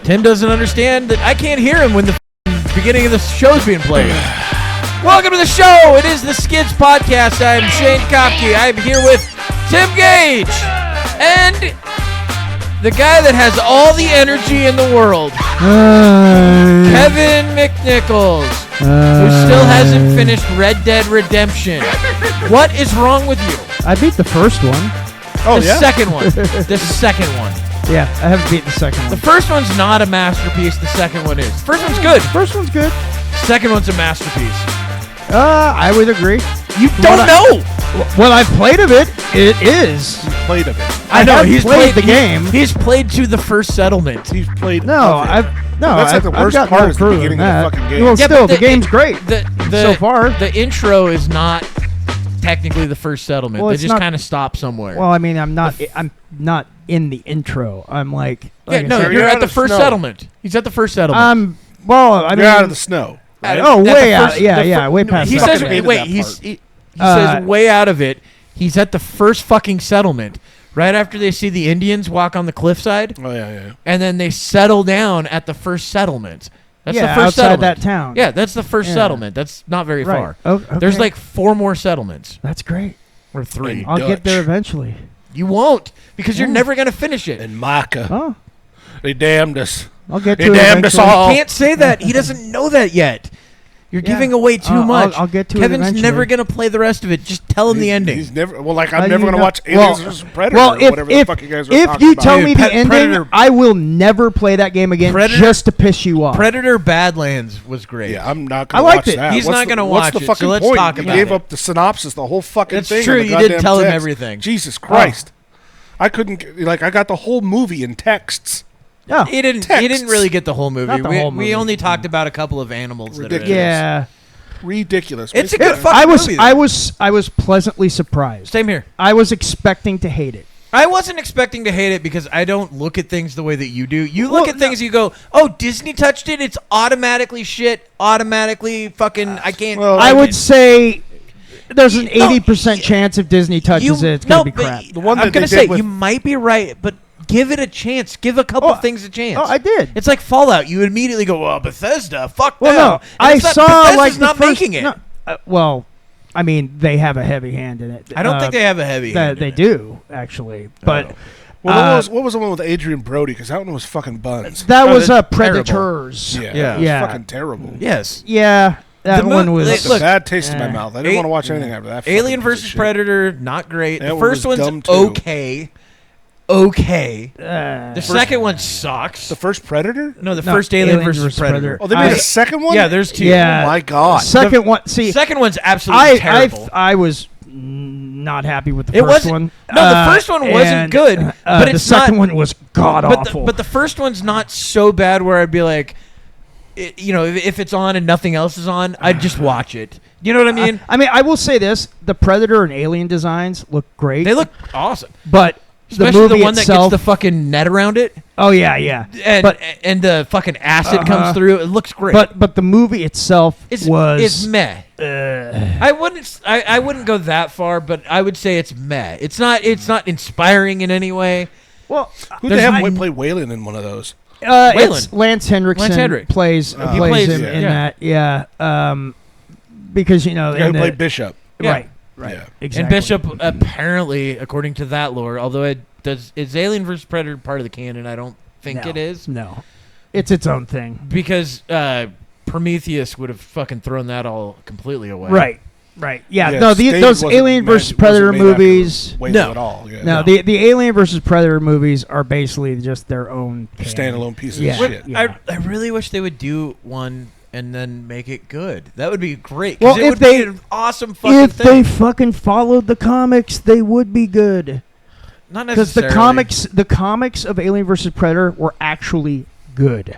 Tim doesn't understand that I can't hear him when the beginning of the show's being played. Welcome to the show. It is the Skids podcast. I'm Shane Kopke. I'm here with Tim Gage and the guy that has all the energy in the world, Kevin McNichols, who still hasn't finished Red Dead Redemption. What is wrong with you? I beat the first one. Oh, the second one. The second one. Yeah, I haven't beat the second one. The first one's not a masterpiece. The second one is. First one's good. First one's good. Second one's a masterpiece. I would agree. You don't know. What I've played of it, it is. He's played of it. I know he's played the game. He's played to the first settlement. He's played. No, that's like the worst part is the beginning of the fucking game. Well, still, the game's great so far. The intro is not technically the first settlement. Well, they just kind of stop somewhere. Well, I mean, I'm not in the intro. I'm like you're at the first settlement. He's at the first settlement. You're out of the snow. Right? Way out. Yeah, way past. He that. says, he says way out of it. He's at the first fucking settlement. Right after they see the Indians walk on the cliffside. Oh yeah. And then they settle down at the first settlement. That's the first outside settlement. that town. Yeah, that's the first settlement. That's not very far. Okay. There's like 4 more settlements. That's great. Or 3. I'll get there eventually. You won't, because you're never going to finish it. And Micah. Oh. They damned us. I'll get to They it damned us eventually. all. You can't say that. He doesn't know that yet. You're giving away too much. I'll get to it Kevin's eventually. never going to play the rest of it. Just tell him the ending. He's never. Well, like I'm never going to watch Aliens vs. Predator Well, or whatever the fuck you guys are talking if you about. tell me the ending, Predator- I will never play that game again just to piss you off. Predator Badlands was great. Yeah, I'm not going to I watch liked it. that. He's not gonna watch What's the it, fucking so let's point? talk You about gave it. up the synopsis, the whole fucking That's thing. true. in the You didn't goddamn tell him text. everything. Jesus Christ. I couldn't. I got the whole movie in texts. No. He didn't really get the whole movie. Not the whole movie. We only talked about a couple of animals that are in it. Yeah. Ridiculous. It's a good fucking movie, though. I was pleasantly surprised. Same here. I was expecting to hate it. I wasn't expecting to hate it because I don't look at things the way that you do. You look at things, you go, "Oh, Disney touched it. It's automatically shit. Automatically fucking. I can't." Well, I would say there's an 80% chance if Disney touches it, it's gonna be crap. The one I'm that gonna they say did with- you might be right, but give it a chance. Give a couple things a chance. Oh, I did. It's like Fallout. You immediately go, "Well, Bethesda, fuck Well, them." no, And I it's not- saw Bethesda's like the not first, making it. No, well, I mean, they have a heavy hand in it. I don't think they have a heavy hand. They do actually, but Well, what was the one with Adrian Brody? Because that one was fucking buns. that was that's Predators. Yeah. It was fucking terrible. Yes. Yeah, that The one mo- was. It's a Look, bad taste in my mouth. I didn't want to watch anything after that. Alien fucking piece versus of shit. Predator, not great. That The one first was one's dumb, too. okay. Okay. uh, The second one sucks. The first Predator? No, the first Alien versus Predator. Oh, they made a second one? Yeah, there's 2. Yeah. Oh, my God. second one. See, Second one's absolutely terrible. I was not happy with the It first wasn't- one. no, the first one wasn't and, good, but the it's second not- one was god awful. But the first one's not so bad where I'd be like, if it's on and nothing else is on, I'd just watch it. You know what I mean? I will say this: the Predator and Alien designs look great. They look awesome. but Especially the movie the one itself, that gets the fucking net around it. Oh yeah. And the fucking acid comes through. It looks great. But the movie itself was it's meh. I wouldn't go that far, but I would say it's meh. It's not inspiring in any way. well. Who they have play Whalen in one of those? It's Lance Henriksen Lance Henrik. plays plays him it, in yeah. that. Yeah. Because The guy who played Bishop. Yeah. Right. Yeah. Exactly. And Bishop, apparently, according to that lore, although is Alien vs. Predator part of the canon? I don't think it is. No. It's its own thing. Because Prometheus would have fucking thrown that all completely away. Right. Yeah. Yeah, No. Stage Those wasn't Alien made- versus wasn't Predator made after movies. Whalen No. at all. Yeah. No. The Alien versus Predator movies are basically just their own canon. Standalone pieces Yeah. of shit. Yeah. I really wish they would do one and then make it good. That would be great. Well, Well, it if would they- be an awesome fucking If thing. they fucking followed the comics, they would be good. Not Because the necessarily. comics of Alien versus Predator were actually good.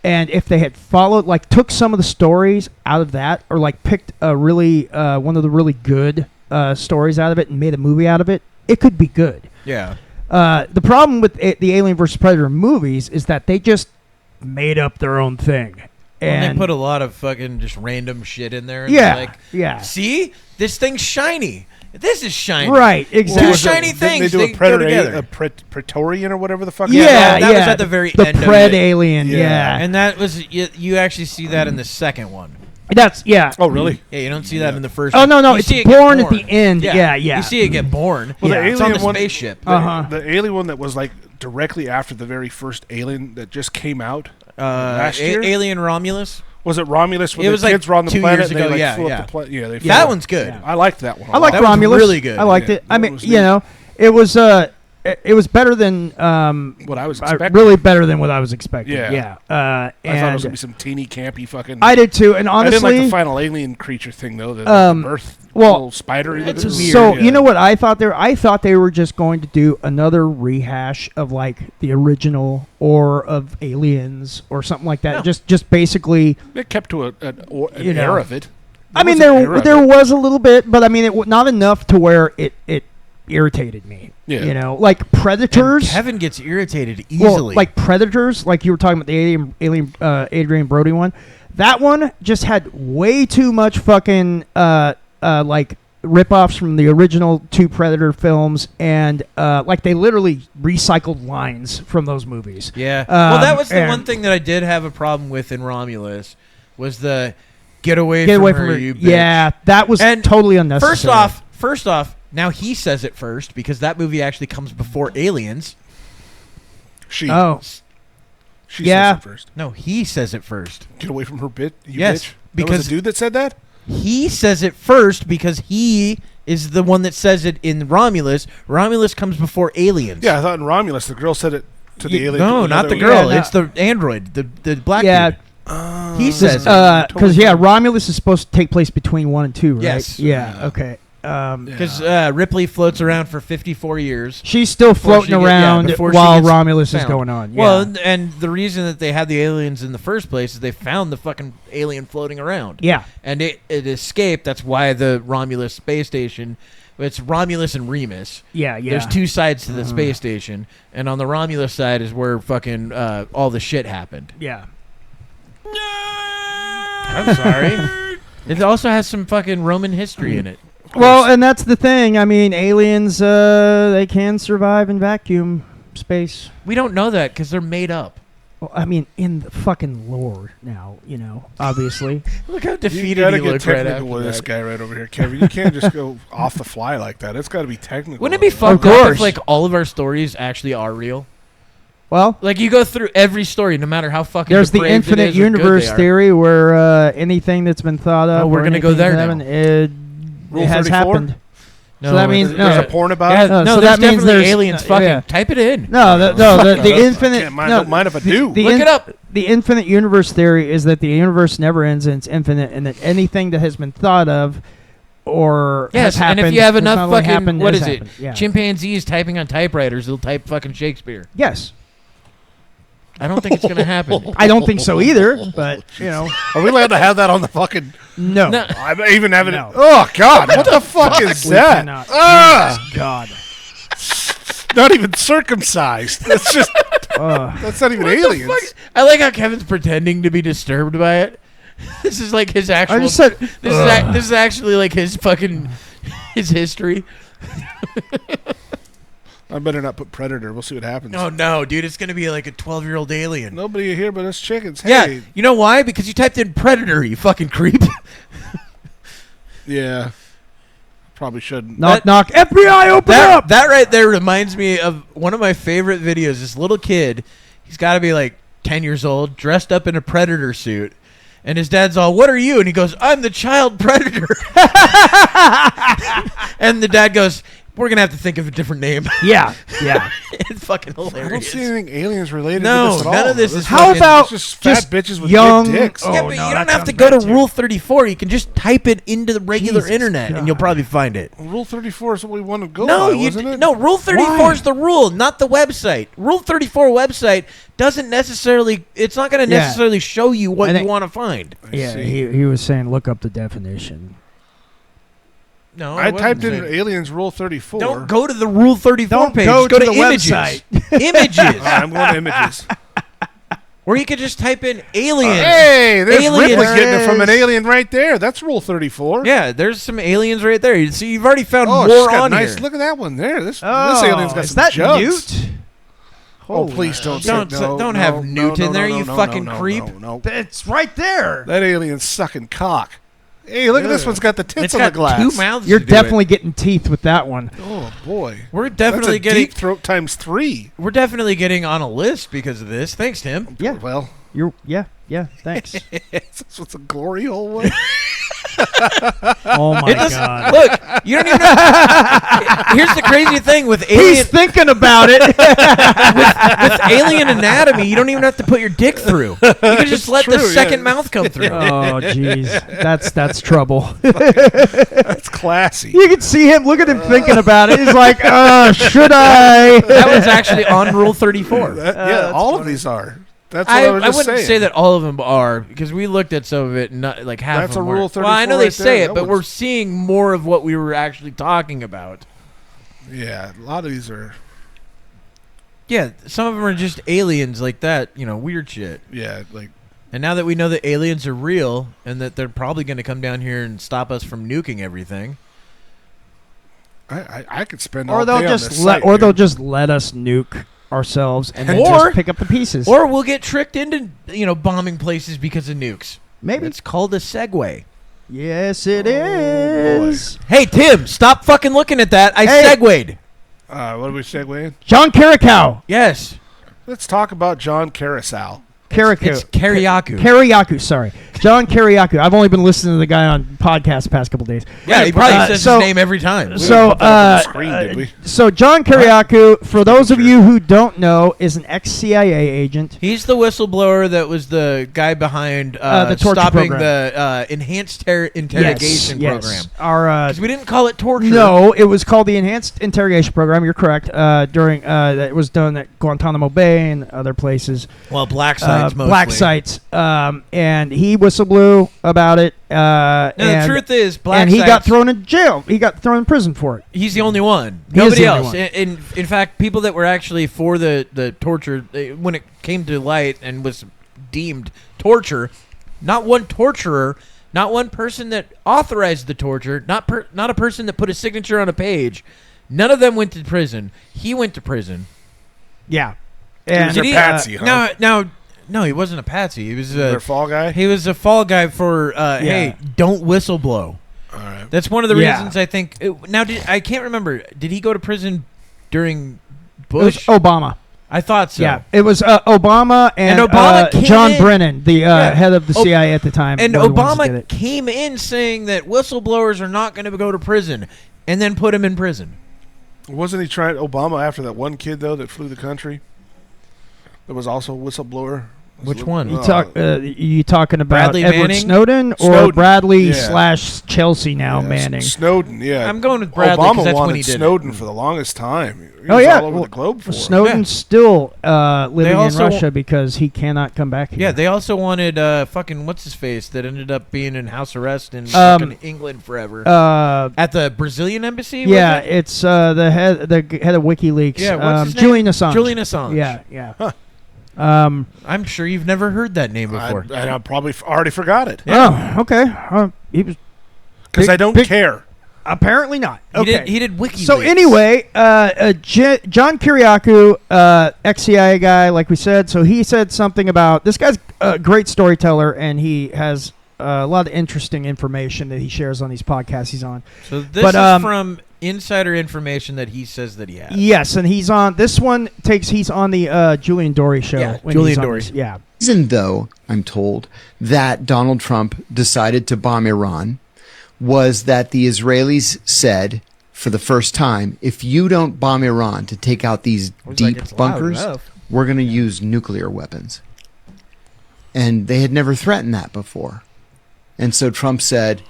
And if they had followed, like, took some of the stories out of that, or like picked a really one of the really good stories out of it and made a movie out of it, it could be good. Yeah. The problem with the Alien vs. Predator movies is that they just made up their own thing. And And they put a lot of fucking just random shit in there. And yeah, like, yeah. see, this thing's shiny. This is shiny. Right, Two exactly. shiny Didn't things. They do go together. a Praetorian or whatever the fuck. Yeah, that was at the very the end of Pred it. alien. Yeah. And that was you actually see that in the second one. That's Oh, really? Yeah, you don't see that in the first. Oh one. no, You it's see it born get at the end. Yeah. You see it get born. Well, Yeah. the It's on the alien one, spaceship. the alien one that was like directly after the very first Alien that just came out last year. Alien Romulus. Was it Romulus when It the was like kids were on the 2 planet? years and they ago, like yeah, flew yeah. up the planet. Yeah, they flew That up. one's good. I liked that one. I like That was Romulus. really good. I liked Yeah, it. I that mean, was you neat. know, it was better than What I was expecting. really better than what I was expecting. Yeah. Yeah. I thought it was And gonna be some teeny campy fucking. I did too. And I didn't honestly, like the final alien creature thing though. The birth well, little spider. it's looking- weird. so Yeah. you know what I thought there? I thought they were just going to do another rehash of like the original or of Aliens or something like that. No. Just basically. It kept to an You know. era of it. I mean, was an era there of it. was a little bit, but I mean, not enough to where it irritated me. Yeah. You know, like And Predators. Kevin gets irritated Well, easily. like Predators, like you were talking about the Adrian Brody one. That one just had way too much fucking like ripoffs from the original 2 Predator films, and like they literally recycled lines from those movies. yeah. Well, that was the and- one thing that I did have a problem with in Romulus was the get away Get from away her, from her. you bitch. Yeah, that was And totally unnecessary. First off, now he says it first because that movie actually comes before Aliens. She. Oh, She yeah. says it first. No, he says it first. Get away from her, bit. You Yes, bitch. That was because- a dude that said that. He says it first because he is the one that says it in Romulus. Romulus comes before Aliens. Yeah, I thought in Romulus the girl said it to the alien. No, to not the another- girl. Yeah, no. It's the android, the black yeah. dude. He says it. Because Romulus is supposed to take place between 1 and 2, right? Yes. Yeah. Okay. Because Ripley floats around for 54 years. She's still Before she floating get- yeah, around before she while gets Romulus is found. going on. Yeah. Well, and the reason that they had the aliens in the first place is they found the fucking alien floating around. yeah. And it escaped. That's why the Romulus space station, it's Romulus and Remus. Yeah. Yeah. There's 2 sides to the space station. And on the Romulus side is where fucking all the shit happened. Yeah. I'm sorry. It also has some fucking Roman history in it. Well, and that's the thing. I mean, aliens, they can survive in vacuum space. We don't know that because they're made up. Well, I mean, in the fucking lore now, you know, obviously. Look how You defeated gotta he get looked right technical after with this that. guy right over here, Kevin. You can't just go off the fly like that. It's got to be technical. Wouldn't it be Of fucked up course. if like all of our stories actually are real? Well, Like you go through every story, no matter how fucking there's the depraved it infinite is or good universe they are. theory where anything that's been thought of. Oh, we're or gonna go anything there that now. happened, Rule it has 34? happened. No, So that means There's no. a porn about Yeah, it. No, no, so there's that means definitely there's- aliens. Fucking yeah. type it in. No, the infinite. Can't mind, no, don't mind if I do. Look it up. The infinite universe theory is that the universe never ends and it's infinite, and that anything that has been thought of or Yes, has happened, and if you have has enough not only fucking happened, what has is it? happened. Yeah. Chimpanzees typing on typewriters, they'll type fucking Shakespeare. Yes, I don't think it's gonna happen. I don't think so either, but you know, Are we allowed to have that on the fucking? no. No. I'm even having No. it. Oh God! What the fuck is We that? cannot. Ah! God. Not even circumcised. That's just. That's not even What the aliens. fuck? I like how Kevin's pretending to be disturbed by it. This is like his actual. I just said this is actually like his fucking his history. I better not put predator. We'll see what happens. Oh no, dude! It's gonna be like a 12-year-old alien. Nobody here but us chickens. Yeah, Hey. you know why? Because you typed in predator. You fucking creep. Yeah. Probably shouldn't. knock knock. FBI, open up. That right there reminds me of one of my favorite videos. This little kid, he's got to be like 10 years old, dressed up in a predator suit. And his dad's all, "What are you?" And he goes, "I'm the child predator." And the dad goes, "We're going to have to think of a different name." Yeah, yeah. It's fucking I don't hilarious. see anything aliens related No, to this at all. none of this is How fucking- about It's just fat just bitches with young- big dicks. Oh, Yeah, but no, you that don't have sounds to go to bad, too. Rule 34. You can just type it into the regular Jesus internet, and you'll God. probably find it. Rule 34 is what we want to go No, by, you wasn't it? no. Rule 34 Why? is the rule, not the website. Rule 34 website doesn't necessarily. It's not going to Yeah. necessarily show you what I you think- want to find. I Yeah, see. he was saying look up the definition. No, I it wasn't typed in saying- aliens Rule 34. Don't go to the Rule 34 Don't page. go Just go to to the images. website. Images. I'm going to images. Or you could just type in aliens. Hey, there's Aliens. Ripley There getting it from is. an alien right there. That's Rule 34. Yeah, there's some aliens right there. You see, you've already found Oh, more she's got on nice. here. Look at that one there. This Oh, alien's got is some that jugs. Newt? Oh, please don't say no. Don't no, have no, Newt no, in there, no, you no, fucking no, creep. No. It's right there. That alien's sucking cock. Hey, look at this one's got the tits It's on got the glass. 2 mouths. You're to do it. definitely getting teeth with that one. Oh boy, We're that's definitely a getting. deep throat times 3. We're definitely getting on a list because of this. Thanks, Tim. Yeah. Well, Yeah. Thanks. this was a glory hole one. Oh my It doesn't- god. Look, you don't even. Here's the crazy thing with He's alien thinking about it. with alien anatomy. You don't even have to put your dick through. You can just let the true, second yeah. mouth come through. Oh jeez. That's trouble. That's classy. You can see him. Look at him thinking about it. He's like, should I? That was actually on Rule 34. Yeah, all of these are. That's what I I was just wouldn't saying. say that all of them are because we looked at some of it and not like half That's of them a Rule weren't. Well, I know 34 they right say there. it, That but one's- we're seeing more of what we were actually talking about. Yeah, a lot of these are. Yeah, some of them are just aliens like that, weird shit. Yeah, like And now that we know that aliens are real and that they're probably going to come down here and stop us from nuking everything. I could spend Or all they'll day on just this let, site, or dude. they'll just let us nuke ourselves and then Or- just pick up the pieces. Or we'll get tricked into, bombing places because of nukes. Maybe. It's called a segue. Yes, it Oh, is. Hey, Tim, stop fucking looking at that. I Hey. segued. What are we segueing? John Carricow. Yes. Let's talk about John Carousel. It's Kariaku. Kariaku, sorry. John Kariaku. I've only been listening to the guy on podcast the past couple days. Yeah, he probably says so- his name every time. So, didn't put that up on the screen, did we? So John Kariaku, for those of you who don't know, is an ex-CIA agent. He's the whistleblower that was the guy behind The torture stopping program. the enhanced interrogation yes. program. Our 'Cause we didn't call it torture. no, it was called the Enhanced Interrogation Program. You're correct. During that was done at Guantanamo Bay and other places. Well, black sites mostly. Black sites. And he whistleblew about it. No, the truth is, black and he sites, got thrown in jail. He got thrown in prison for it. He's the only one. He is Nobody the only else. one. In fact, people that were actually for the torture, when it came to light and was deemed torture, not one torturer, not one person that authorized the torture, not a person that put a signature on a page, none of them went to prison. He went to prison. Yeah. He was And a patsy, huh? No, he wasn't a patsy. He was Their fall guy? He was a fall guy for hey, don't whistleblow. All right. That's one of the Yeah. reasons I think. Now, I can't remember. Did he go to prison during it was Bush? Obama. I thought so. Yeah, it was Obama and Obama came John in- Brennan, the head of the Oh, CIA at the time. And were the ones that did Obama it. came in saying that whistleblowers are not going to go to prison, and then put him in prison. Wasn't he trying Obama after that one kid though that flew the country? That was also a whistleblower. Which one? You talking about Bradley Edward Manning? Snowden or Snowden, Bradley yeah. / Chelsea now Yeah, Manning? Snowden, yeah. I'm going with Bradley Obama because that's wanted when he did Snowden it. for the longest time. He Oh, was yeah. all over Well, the globe for it. Snowden's still living in also- Russia because he cannot come back here. Yeah, they also wanted fucking what's his face that ended up being in house arrest in Um, fucking England forever at the Brazilian embassy. was yeah, it? it's the head of WikiLeaks. Yeah, what's his name? Julian Assange. Julian Assange. Yeah. Huh. I'm sure you've never heard that name before. I probably already forgot it Oh, okay. He was because I don't big- care. apparently not. He Okay. did WikiLeaks. So anyway, John Kiriakou, ex-CIA guy, like we said. So he said something about this guy's a great storyteller, and he has a lot of interesting information that he shares on these podcasts he's on. So this But, is from insider information that he says that he has. Yes, and he's on this one. He's on the Julian Dory show. Yeah, when Julian he's on Dory. this. Yeah. Reason, though, I'm told, that Donald Trump decided to bomb Iran was that the Israelis said, for the first time, if you don't bomb Iran to take out these I was deep like, it's loud bunkers, enough. we're going to use nuclear weapons. And they had never threatened that before. And so Trump said,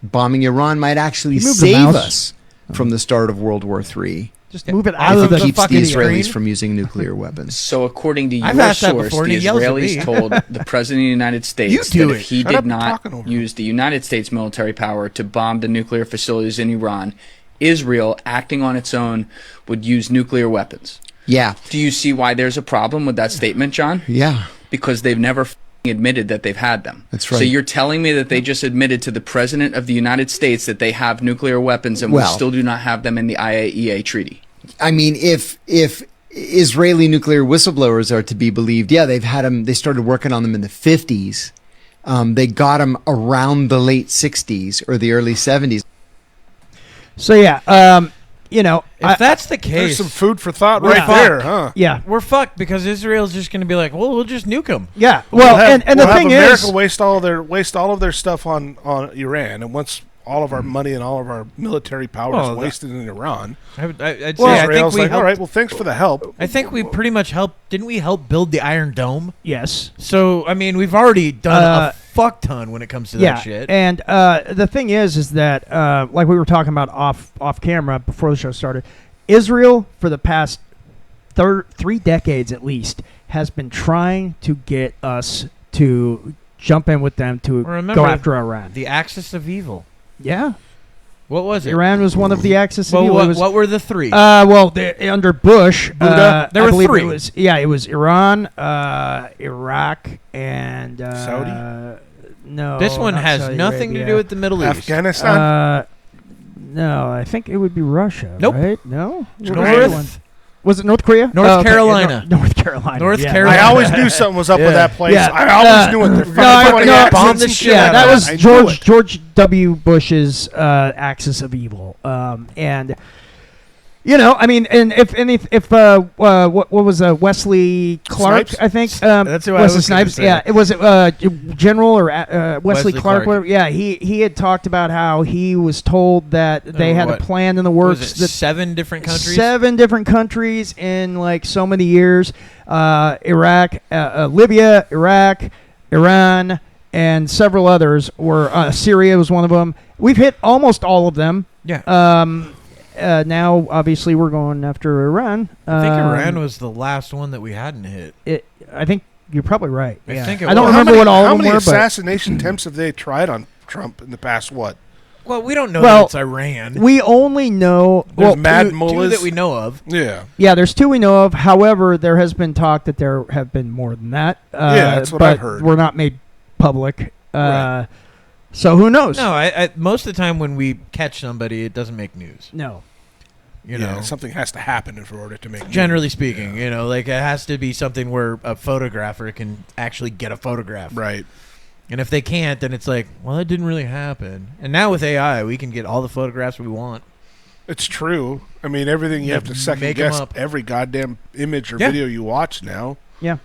bombing Iran might actually Can you move the save mouse? us from the start of World War III. Just move it out If of it the keeps the fucking Israelis screen. from using nuclear weapons. So according to I've your asked that source, before, and the he yells at Israelis me. told the President of the United States You do that it. if he Shut up did not talking over use the United States military power to bomb the nuclear facilities in Iran, Israel, acting on its own, would use nuclear weapons. Yeah. Do you see why there's a problem with that statement, John? Yeah. because they've never admitted that they've had them. That's right. So you're telling me that they just admitted to the President of the United States that they have nuclear weapons and we Well- still do not have them in the IAEA treaty? I mean, if Israeli nuclear whistleblowers are to be believed, yeah, they've had them. They started working on them in the 50s. They got them around the late 60s or the early 70s. So yeah, If that's the There's case, some food for thought We're right fucked. there, huh? yeah, we're fucked because Israel's just going to be like, well, we'll just nuke them. yeah. Well, We'll have- and we'll the have thing America is, waste all of their stuff on Iran, and once all of our money and all of our military power Well, is wasted in Iran, I'd say I think Israel's we like, helped, all right, well, thanks for the help. I think we pretty much helped. Didn't we help build the Iron Dome? yes, So I mean, we've already done a fuck ton when it comes to yeah. that shit. And the thing is that like we were talking about off camera before the show started, Israel for the past 3 decades at least has been trying to get us to jump in with them to Remember, go after Iran. the axis of evil. Yeah, What was it? Iran was one of the axis of Well, evil. It what, was, what were the three? under Bush, Buddha? There I were believe 3. It was Iran, Iraq, and Saudi? No, this one not has Saudi nothing to Arabia. do with the Middle East. Afghanistan. No, I think it would be Russia. Nope. Right? No. What was the North- other one? Was it North Korea? North Oh, okay, yeah, Carolina. North Carolina. North yeah. Carolina. I always knew something was up with Yeah. that place. Yeah. I always knew it. They're No, fucking funny accents bombed and the shit shit Yeah, out that of was I knew George it. George W. Bush's axis of evil. And I mean, and if what was Wesley Clark? Snipes? I think That's who I Wesley was gonna Snipes. say. Yeah, it was General or Wesley Wesley Clark. Clark. Whatever. Yeah, he had talked about how he was told that they had what? a plan in the What was works it, that 7 different countries? 7 different countries in like so many years. Iraq, Libya, Iraq, Iran, and several others were. Syria was one of them. We've hit almost all of them. Yeah. Now, obviously, we're going after Iran. I think Iran was the last one that we hadn't hit. I think you're probably right. I Yeah. think it I don't was. remember what all How of them many were, but assassination attempts have they tried on Trump in the past? What? Well, we don't know Well, that it's Iran. we only know. There's Well, mad two mullahs that we know of. Yeah. yeah, there's 2 we know of. However, there has been talk that there have been more than that. Yeah, that's what but I've heard. We're not made public. Right. So who knows? No, I most of the time when we catch somebody, it doesn't make news. No. You Yeah, know, something has to happen in order to make. generally news. speaking, like it has to be something where a photographer can actually get a photograph. Right. And if they can't, then it's like, well, it didn't really happen. And now with AI, we can get all the photographs we want. It's true. I mean, everything you have to second Make 'em guess up. every goddamn image or Yeah. video you watch now. Yeah.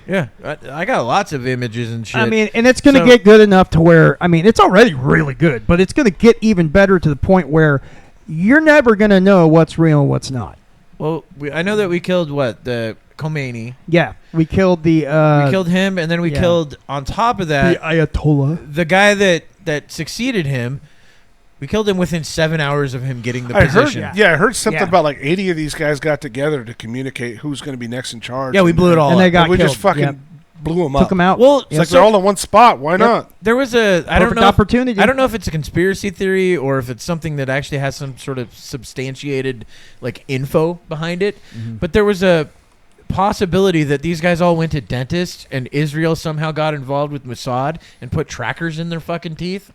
Yeah, I got lots of images and shit. I mean, and it's going to So- get good enough to where, I mean, it's already really good, but it's going to get even better to the point where you're never going to know what's real and what's not. well, I know that we killed the Khomeini. Yeah. We killed the... We killed him, and then we yeah. killed, on top of the that, Ayatollah. the guy that succeeded him. We killed him within 7 hours of him getting the I heard. position. Yeah, I heard something Yeah. about like 80 of these guys got together to communicate who's going to be next in charge. Yeah, we blew it all And up. they got we killed. just fucking Yep. blew them up. Took them out. Well, It's like they're all in one spot. Why not? There was I don't Perfect know. opportunity. I don't know if it's a conspiracy theory or if it's something that actually has some sort of substantiated like info behind it. But there was a possibility that these guys all went to dentists and Israel somehow got involved with Mossad and put trackers in their fucking teeth.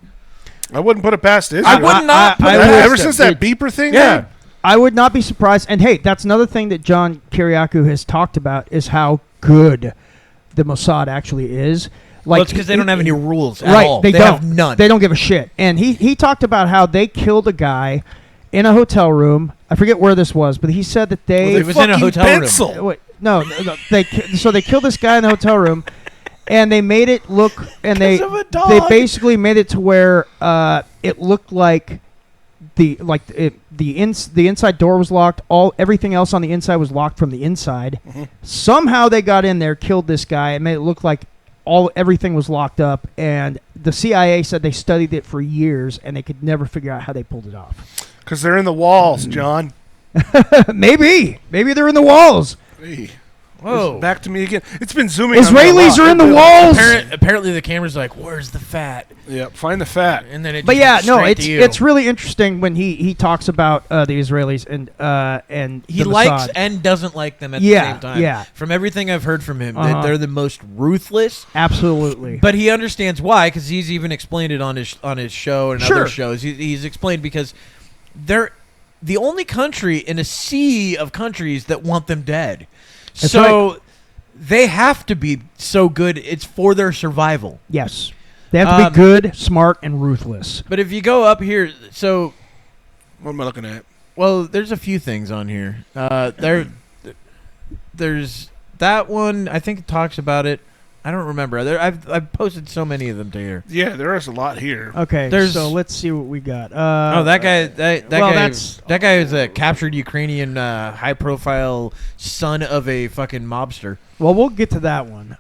I wouldn't put it past Israel. I would not put I it would- past Ever them. since that beeper thing. Yeah. dude? I would not be surprised. And hey, that's another thing that John Kiriakou has talked about is how good the Mossad actually is. Like, Well, it's because they don't have any rules at right, all. They don't. have none. They don't give a shit. And he talked about how they killed a guy in a hotel room. I forget where this was, but he said that they... It was in a Fucking hotel room. pencil. Wait, no, they killed this guy in the hotel room, and they made it look, and they 'Cause of a dog. they basically made it to where it looked like the inside door was locked. Everything else on the inside was locked from the inside. Somehow they got in there, killed this guy, and made it look like everything was locked up. And the CIA said they studied it for years, and they could never figure out how they pulled it off. Because they're in the walls, John. Maybe they're in the walls. Hey. Whoa. Back to me again. It's been zooming. on me a Israelis lot. are in the walls. Apparently the camera's like, where's the fat? Yep, find the fat. And then it But just yeah, went no, straight to you. it's really interesting when he talks about the Israelis and He the likes Mossad. and doesn't like them at the Yeah, same time. yeah. From everything I've heard from him, Uh-huh. that they're the most ruthless. Absolutely. But he understands why, because he's even explained it on his show and Sure. other shows. He's explained because they're the only country in a sea of countries that want them dead. That's so they have to be so good. It's for their survival. Yes. They have to be good, smart, and ruthless. But if you go up here, so What am I looking at? well, there's a few things on here. There's that one. I think it talks about it. I don't remember. I've posted so many of them to here. Yeah, there is a lot here. Okay, There's- so let's see what we got. Oh, that guy! That well, guy! that's- That guy is a captured Ukrainian, high-profile son of a fucking mobster. Well, we'll get to that one.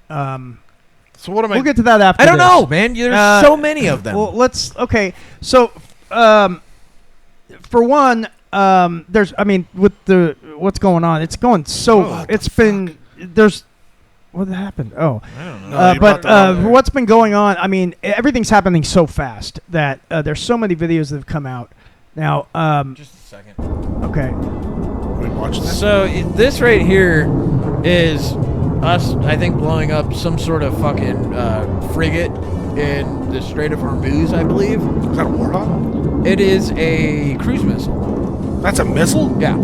So what am I? We'll get to that after I don't this. know, man. There's so many of them. Well, okay. So, for one, there's. I mean, with what's going on, it's going so. It's been there's. What happened? Oh, I don't know. No, you brought that up there. what's been going on? I mean, everything's happening so fast that there's so many videos that have come out. Now, Just a second. okay. Wait, watch that. So this right here is us, I think, blowing up some sort of fucking frigate in the Strait of Hormuz, I believe. Is that a warthog? It is a cruise missile. That's a missile? Yeah.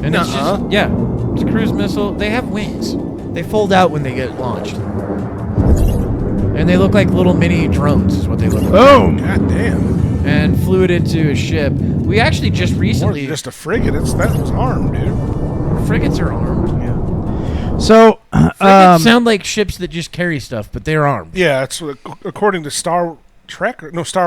And it's Nuh-uh. just, yeah, it's a cruise missile. They have wings. They fold out when they get launched. And they look like little mini drones is what they look like. Boom. God damn. And flew it into a ship. We actually just More recently... than just a frigate. That was armed, dude. frigates are armed. So, Frigates sound like ships that just carry stuff, but they're armed. Yeah, it's according to Star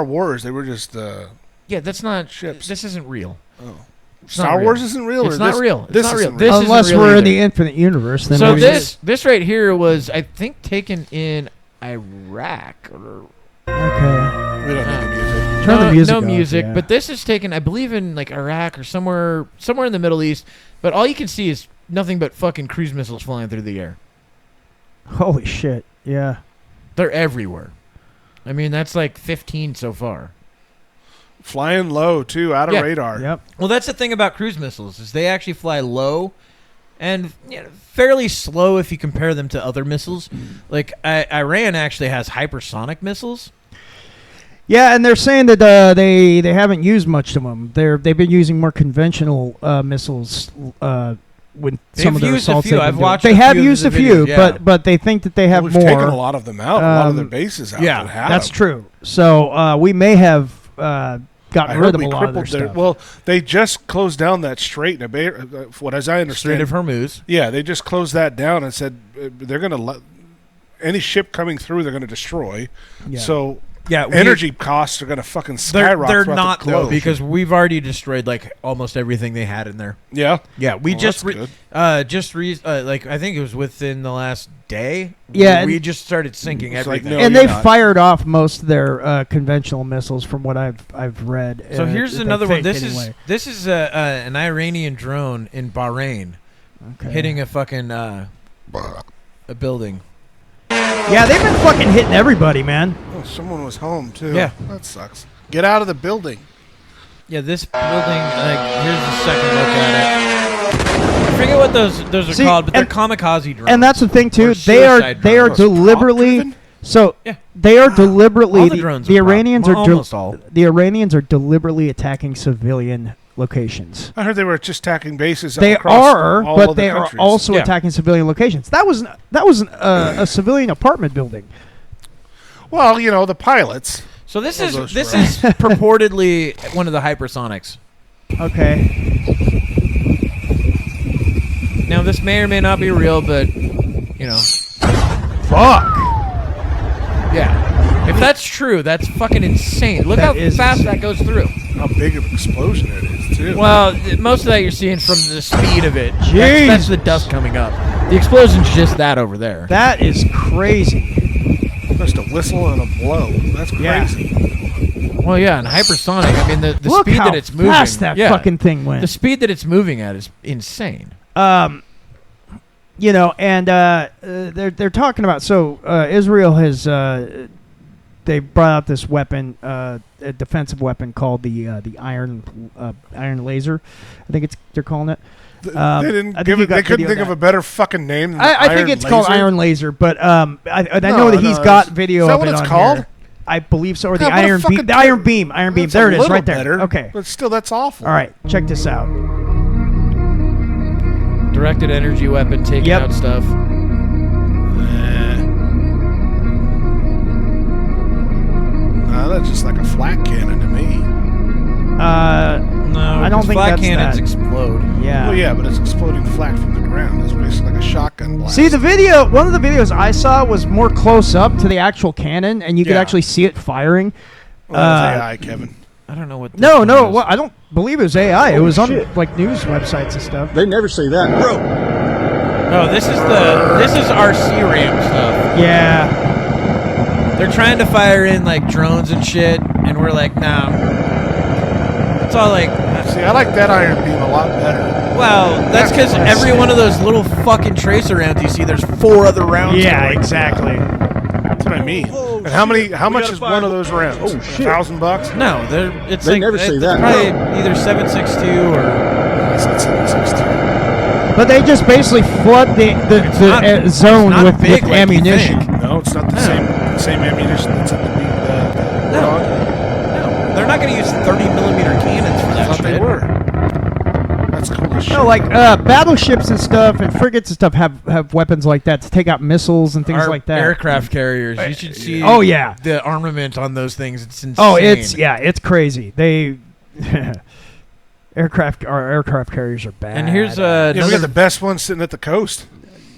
Wars. They were just Yeah, that's not... Ships. This isn't real. oh. It's not Star real. Wars isn't real. It's or not this, real. It's This not real. isn't This real. isn't unless real we're in either. the infinite universe, then So maybe this right here was, I think, taken in Iraq. Or, okay. We don't need the music. Turn the music no off, music, yeah. but this is taken, I believe, in like Iraq or somewhere in the Middle East. But all you can see is nothing but fucking cruise missiles flying through the air. Holy shit! Yeah. They're everywhere. I mean, that's like 15 so far. Flying low too, out of Yeah. radar. Yep. Well, that's the thing about cruise missiles is they actually fly low and fairly slow if you compare them to other missiles. Like Iran actually has hypersonic missiles. Yeah, and they're saying that they haven't used much of them. They've been using more conventional missiles with some They've of their used a assaults. few. they've been I've doing. watched They a have few of used the a few, videos, yeah. but they think that they have We've more. taken a lot of them out. A lot of their Um, bases out. Yeah, that have that's them. true. So we may have gotten I rid heard of we a lot of their crippled their. stuff. Well, they just closed down that strait. What as I Strait understand, of Hormuz. yeah, they just closed that down and said they're going to any ship coming through, they're going to destroy. Yeah. So Yeah, energy costs are going to fucking skyrocket. They're throughout not the though globe. because we've already destroyed like almost everything they had in there. Yeah, Yeah, we Well, just that's good. like I think it was within the last day. Yeah, we and- just started sinking It's like, everything. no, and you're they not. fired off most of their conventional missiles, from what I've read. So here's they another one. think This anyway. is this is an Iranian drone in Bahrain Okay. hitting a fucking a building. Yeah, they've been fucking hitting everybody, man. Oh, someone was home too. Yeah. That sucks. Get out of the building. Yeah, this building. Here's the second look at it. I forget what those are See, called, but they're and- kamikaze drones. And that's the thing too. Or They are suicide they are drones. deliberately Prop-driven? so Yeah. they are deliberately All the drones the are prop- Iranians well, are almost all. the Iranians are deliberately attacking civilian locations. I heard they were just attacking bases. They across are, all but other they are countries. also Yeah. attacking civilian locations. That was a civilian apartment building. Well, the pilots. So this All is those this drones. is purportedly one of the hypersonics. Okay. Now this may or may not be real, but Fuck. yeah. If that's true, that's fucking insane. Look That how is fast insane. that goes through. How big of an explosion it is too. Well, most of that you're seeing from the speed of it. That's the dust coming up. The explosion's just that over there. That is crazy. Just a whistle and a blow. That's Yeah. crazy. Well, yeah, and hypersonic. I mean, the Look speed how that it's moving. fast that yeah, fucking thing the went. speed that it's moving at is insane. and they're talking about Israel has they brought out this weapon, a defensive weapon called the iron laser. I think they're calling it. They didn't give it. They couldn't think of a better fucking name than I think it's called Iron Laser, but I know that he's got video of it on here. Is that what it's called? I believe so, or the Iron Beam. The Iron Beam. Iron Beam. There it is, right there. Better, okay, but still, that's awful. All right, check this out. Directed energy weapon taking out stuff. No, that's just like a flak cannon to me. No, I don't think flak that's cannons that. explode. Yeah. Well, yeah, but it's exploding flak from the ground. It's basically like a shotgun blast. See, one of the videos I saw was more close up to the actual cannon, and you could actually see it firing. Well, that's AI, Kevin. I don't know what. No. Well, I don't believe it was AI. It was on like news websites and stuff. They never say that, bro. Oh, this is our CRAM stuff. Yeah. They're trying to fire in like drones and shit, and we're like, nah. It's all like. See, I like that iron beam a lot better. Well, that's because every one of those little fucking tracer rounds you see, there's 4 other rounds. Yeah, exactly. That's what I mean. And how much is one of those rounds? Oh, shit. $1,000? No, it's They like never say it's that. probably either 7.62 or. It's not 7.62. But they just basically flood the not- zone not with big like you ammunition. think. No, it's not the same ammunition that's in the No, they're not going to use 30mm cannons for I that thought shit. they were. That's cool as shit. No, like battleships and stuff and frigates and stuff have weapons like that to take out missiles and things Our like that. aircraft carriers. You should see. Oh, yeah. The armament on those things. It's insane. Oh, it's crazy. They aircraft carriers are bad. And here's we got another. the best one sitting at the coast.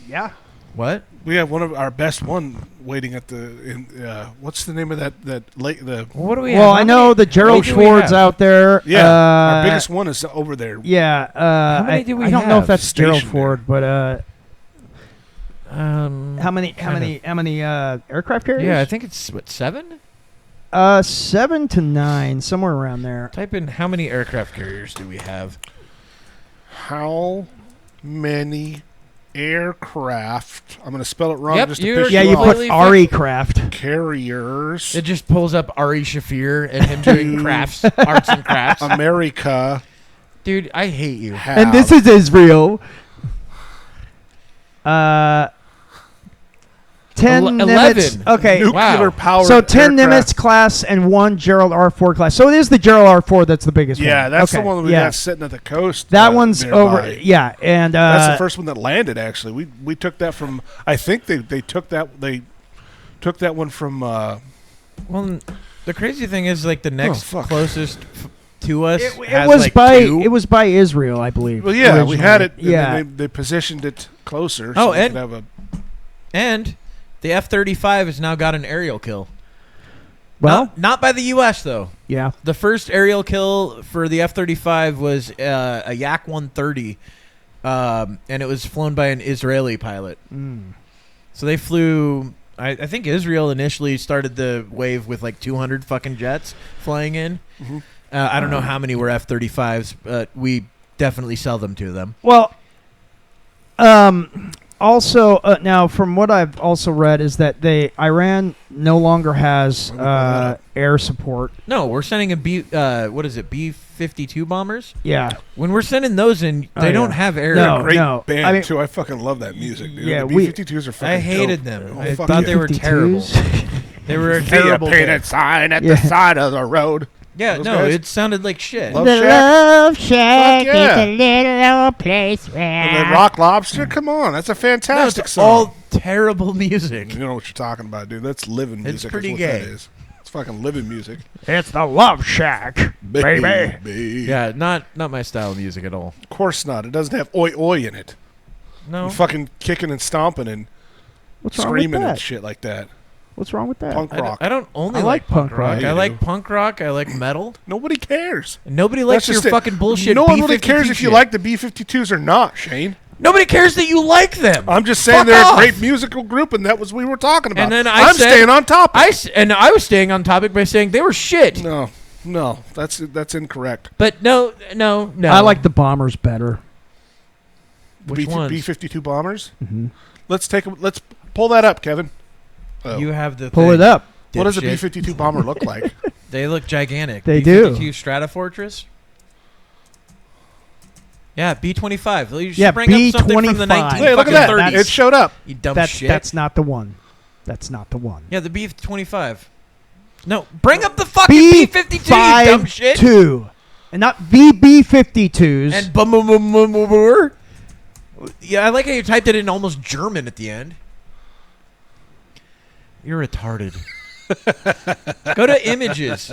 yeah. What? We have one of our best one waiting at what's the name of that lake? What do we have? Well, How I know many- the Gerald how many do we Ford's have? out there. Yeah, our biggest one is over there. Yeah. How many do we I don't know if have that's Gerald stationed Ford, but how many kind aircraft carriers? Yeah, I think it's 7. 7 to 9, somewhere around there. Type in how many aircraft carriers do we have? How many aircraft? I'm going to spell it wrong Yep, just to you're- piss Yeah, you you off. put completely Ari Craft. Carriers. It just pulls up Ari Shafir and him doing crafts, arts and crafts. America. Dude, I hate you. Have And this is Israel. 10 11. Nimitz. Okay. nuclear powered. So 10 aircraft. Nimitz class and 1 Gerald R. Ford class. So it is the Gerald R. Ford that's the biggest one. Yeah, that's Okay, the one that we yeah. got sitting at the coast. That one's nearby. over. Yeah, and That's the first one that landed. Actually, we took that from. I think they took that one from. Well, the crazy thing is, like, the next fuck. closest to us it has, was like, by 2. it was by Israel, I believe. Well, yeah, we had it. originally. And Yeah, then they positioned it closer. Oh, so we and- could have a. And the F-35 has now got an aerial kill. well, Not by the U.S., though. yeah. The first aerial kill for the F-35 was a Yak 130, and it was flown by an Israeli pilot. So they flew. I think Israel initially started the wave with like 200 fucking jets flying in. Mhm. I don't know how many were F-35s, but we definitely sell them to them. Well, also now from what I've also read is that Iran no longer has air support. No, we're sending a B-52 bombers. Yeah, When we're sending those in, Oh, they yeah. don't have air. No. Great band I mean- too. I fucking love that music, dude. Yeah, the we- B-52s are fucking. I hated dope. them. Oh, I fuck thought yeah. they were terrible. 52s. They were a See a terrible. painted band. sign at Yeah. the side of the road. Yeah, Those no, guys? it sounded like shit. Love The Shack? Love Shack Fuck yeah. is a little old place where And then Rock Lobster. Come on, that's a No, fantastic it's song. all terrible music. You know what you're talking about, dude. That's living It's music. pretty is what gay. That is. It's fucking living music, it's the Love Shack, baby. baby. Yeah, not my style of music at all. Of course not. It doesn't have oi oi in it. No. Fucking kicking and stomping and What's wrong screaming with and that? shit like that. What's wrong with that? Punk rock. I don't only I like like punk rock. I Yeah, you like do. punk rock. I like metal. Nobody cares. And nobody likes your just it. fucking bullshit. No one really B-52 cares if you shit. like the B-52s or not, Shane. Nobody cares that you like them. I'm just saying Fuck they're off. a great musical group, and that was what we were talking about. And then I'm said- staying on topic. I was staying on topic by saying they were shit. No, that's incorrect. But no. I like the Bombers better. Which ones? B-52 bombers. Mhm. Let's pull that up, Kevin. Oh. You have the Pull thing. it up. What does a Dipshit. B-52 bomber look like? They look gigantic. They B-52 do. Stratofortress. Yeah, B-25. You should Yeah, bring up something from the B-25. 1930s. Hey, look at that. It showed up. You dumb shit. That's not the one. That's not the one. Yeah, the B-25. No, bring up the fucking B-52, you dumb shit. B-52. And not VB-52s. And bum. Yeah, I like how you typed it in almost German at the end. You're retarded. Go to images.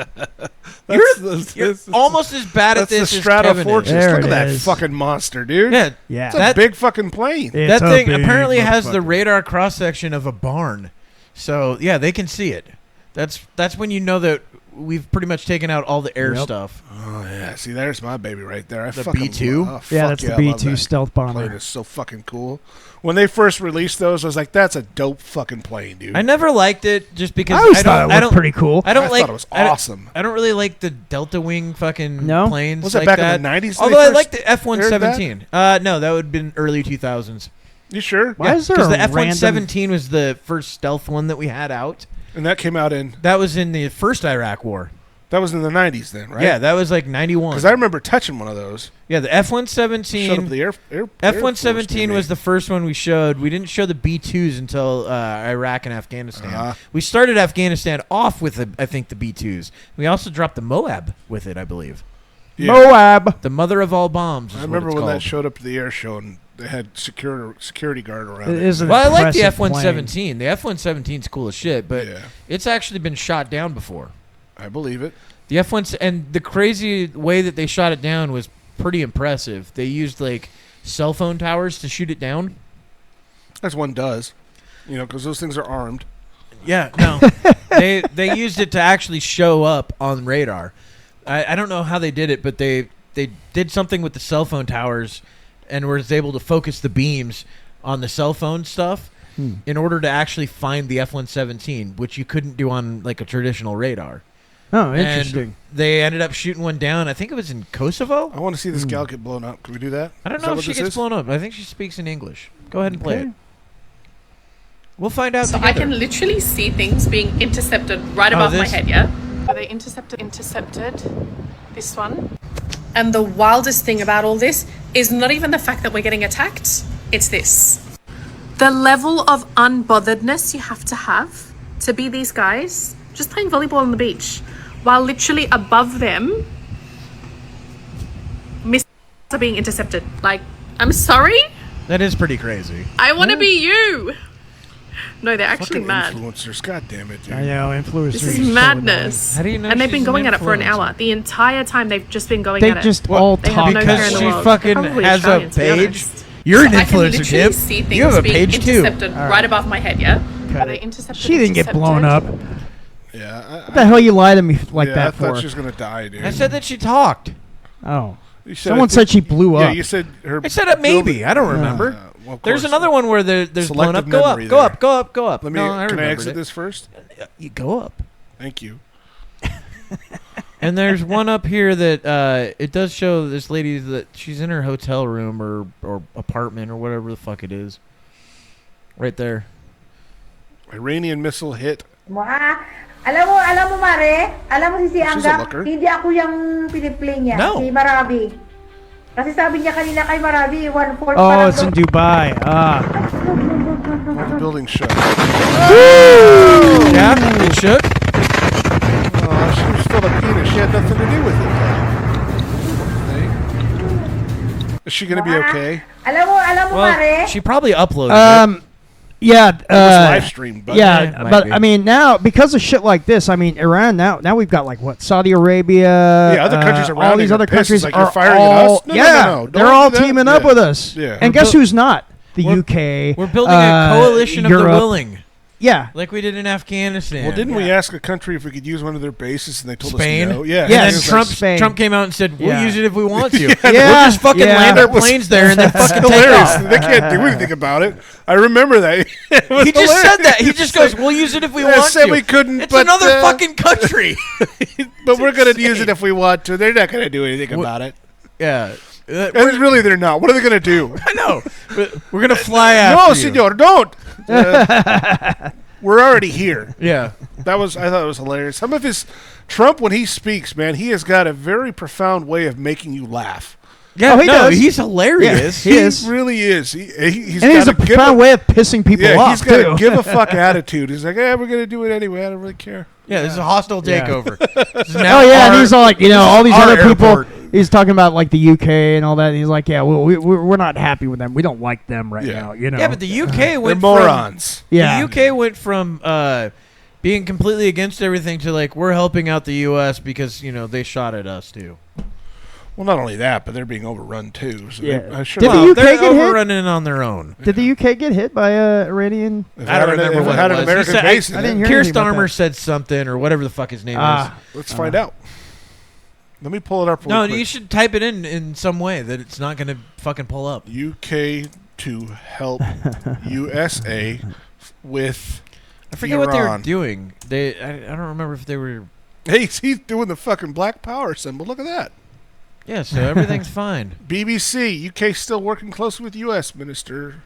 You're almost as bad at That's this the as Kevin Stratofortress. is. There Look it at that is. fucking monster, dude. Yeah, Yeah. It's a that- big fucking plane. It's that a thing big apparently has the motherfucker. radar cross section of a barn. So yeah, they can see it. That's when you know that we've pretty much taken out all the air Yep. stuff. Oh yeah, see, there's my baby right there. I The fucking B-2? Oh, Yeah, fuck that's the I love B-2 that stealth plane. bomber. Is so fucking cool. When they first released those, I was like, "That's a dope fucking plane, dude." I never liked it just because I always I thought it don't. looked pretty cool. I don't I like. thought it was I don't- awesome. I don't really like the Delta Wing fucking No? planes. Was that like back that. in the 90s? Although I like the F-117. No, that would have been early 2000s. You sure? Why is there Because a the F-117 random... was the first stealth one that we had out. And that came out in That was in the first Iraq War. that was in the 90s then, right? Yeah, that was like 91. Because I remember touching one of those. Yeah, the Shut up F-117. the air Force F-117 near was me. the first one we showed. We didn't show the B-2s until Iraq and Afghanistan. Uh-huh. We started Afghanistan off with, I think, the B-2s. We also dropped the Moab with it, I believe. Yeah. Moab. The mother of all bombs. Is I remember what it's when that called. showed up to the air show and they had security guard around It it. is an Well, I like the impressive F-117. The F-117's cool as shit, but Yeah. it's actually been shot down before. I believe it. The F-1 and the crazy way that they shot it down was pretty impressive. They used like cell phone towers to shoot it down. As one does. You know, because those things are armed. Yeah, no. they used it to actually show up on radar. I don't know how they did it, but they did something with the cell phone towers and was able to focus the beams on the cell phone stuff in order to actually find the F-117, which you couldn't do on like a traditional radar. Oh, interesting. And they ended up shooting one down. I think it was in Kosovo. I want to see this gal get blown up. Can we do that? I don't Is know that if what she this gets is? blown up. I think she speaks in English. Go ahead and play Okay. it. We'll find out So I together. can literally see things being intercepted right above my this? head, yeah? Are they intercepted this one? And the wildest thing about all this is not even the fact that we're getting attacked, it's this. The level of unbotheredness you have to be these guys just playing volleyball on the beach, while literally above them, missiles are being intercepted. Like, I'm sorry? That is pretty crazy. I want to be you! No, they're actually Fucking mad. influencers. God damn it, dude. I know, influencers. This are is so madness. How do you know And they've she's been going an at it for an influencer? hour. The entire time they've just been going They at it. just all They have talk. no care Because in the she world. fucking Probably has a Australians, to be page. honest. You're an I can influencer, literally Tim. see things You have a being page too. intercepted right above my head, yeah? Are they intercepted? She didn't get blown up. Yeah. What the hell you lie to me like yeah, that I thought for? she was going to die, dude. I said that she talked. Oh. You Someone I said she blew Yeah, up. you said her. I said it maybe. I don't remember. Well, of There's course. another one where there's blown up. Selective Go up, memory go there. up, go up, go up. Let me. No, I Can I remembered exit it. this first? You go up. Thank you. And there's one up here that it does show this lady that she's in her hotel room or apartment or whatever the fuck it is. Right there. Iranian missile hit. Alam mo Mare, alam mo si She's a Angga, looker. hindi ako yung piniplay niya, No. si Marabi. Kasi sabi niya kanina kay Marabi, 1/4 Oh, it's in Dubai. Ah. Oh, the building shook. Yeah, it shook. Oh, she was still a penis. She had nothing to do with it. Is she gonna be okay? Alam mo Well, Mare, she probably uploaded it. Yeah. It was live streamed, but Yeah, Yeah, it might but be. I mean now because of shit like this, I mean Iran now we've got like what Saudi Arabia, Yeah, other countries around all it these are other pissed. countries Like, you're are firing at all us? No, yeah, don't they're all do that. teaming up Yeah. with us. Yeah. And guess who's not? The UK. We're building a coalition of the Europe. willing, Yeah. like we did in Afghanistan. Well, didn't we ask a country if we could use one of their bases, and they told Spain? us no? Yeah. Yes. And It was Trump, like- Spain. Trump came out and said, "We'll Yeah. use it if we want to. Yeah. We'll just fucking Yeah. land our That was- planes there and then fucking take hilarious. off." They can't do anything about it. I remember that. It was He just hilarious. said that. He just goes, "We'll use it if we I want said to." we couldn't, It's but, another fucking country. But we're gonna use insane. it if we want to. They're not gonna do anything Wh- about it. Yeah, And really, they're not. What are they going to do? I know. We're going to fly after No, you. senor, don't. We're already here. Yeah. I thought it was hilarious. Some of his Trump, when he speaks, man, he has got a very profound way of making you laugh. Yeah, he does. he's hilarious. Yeah, he is. Really is. He's And he has got a profound way of pissing people off, he's got too. a give a fuck attitude. He's like, we're going to do it anyway. I don't really care. Yeah, this is a hostile Yeah. takeover. This is now Oh yeah, and our- he's all like, all these our other airport. people. He's talking about like the UK and all that. And he's like, yeah, we're not happy with them. We don't like them right now. Yeah, but the UK They're went morons. Yeah. The UK went from being completely against everything to like we're helping out the US because they shot at us too. Well, not only that, but they're being overrun too. So Yeah. I'm sure Did the Well, UK they're get hit? overrunning on their own. Did the UK get hit by Iranian? I don't remember what had it an was. He American said- base in I it. didn't hear Keir anything about Starmer that. said something or whatever the fuck his name Let's find out. Let me pull it up. is. No, Real quick. you should type it in some way that it's not going to fucking pull up. UK to help USA with I forget what they were Iran. doing. I don't remember if they were. Hey, he's doing the fucking Black Power symbol. Look at that. Yeah, so everything's fine. BBC, UK still working closely with US minister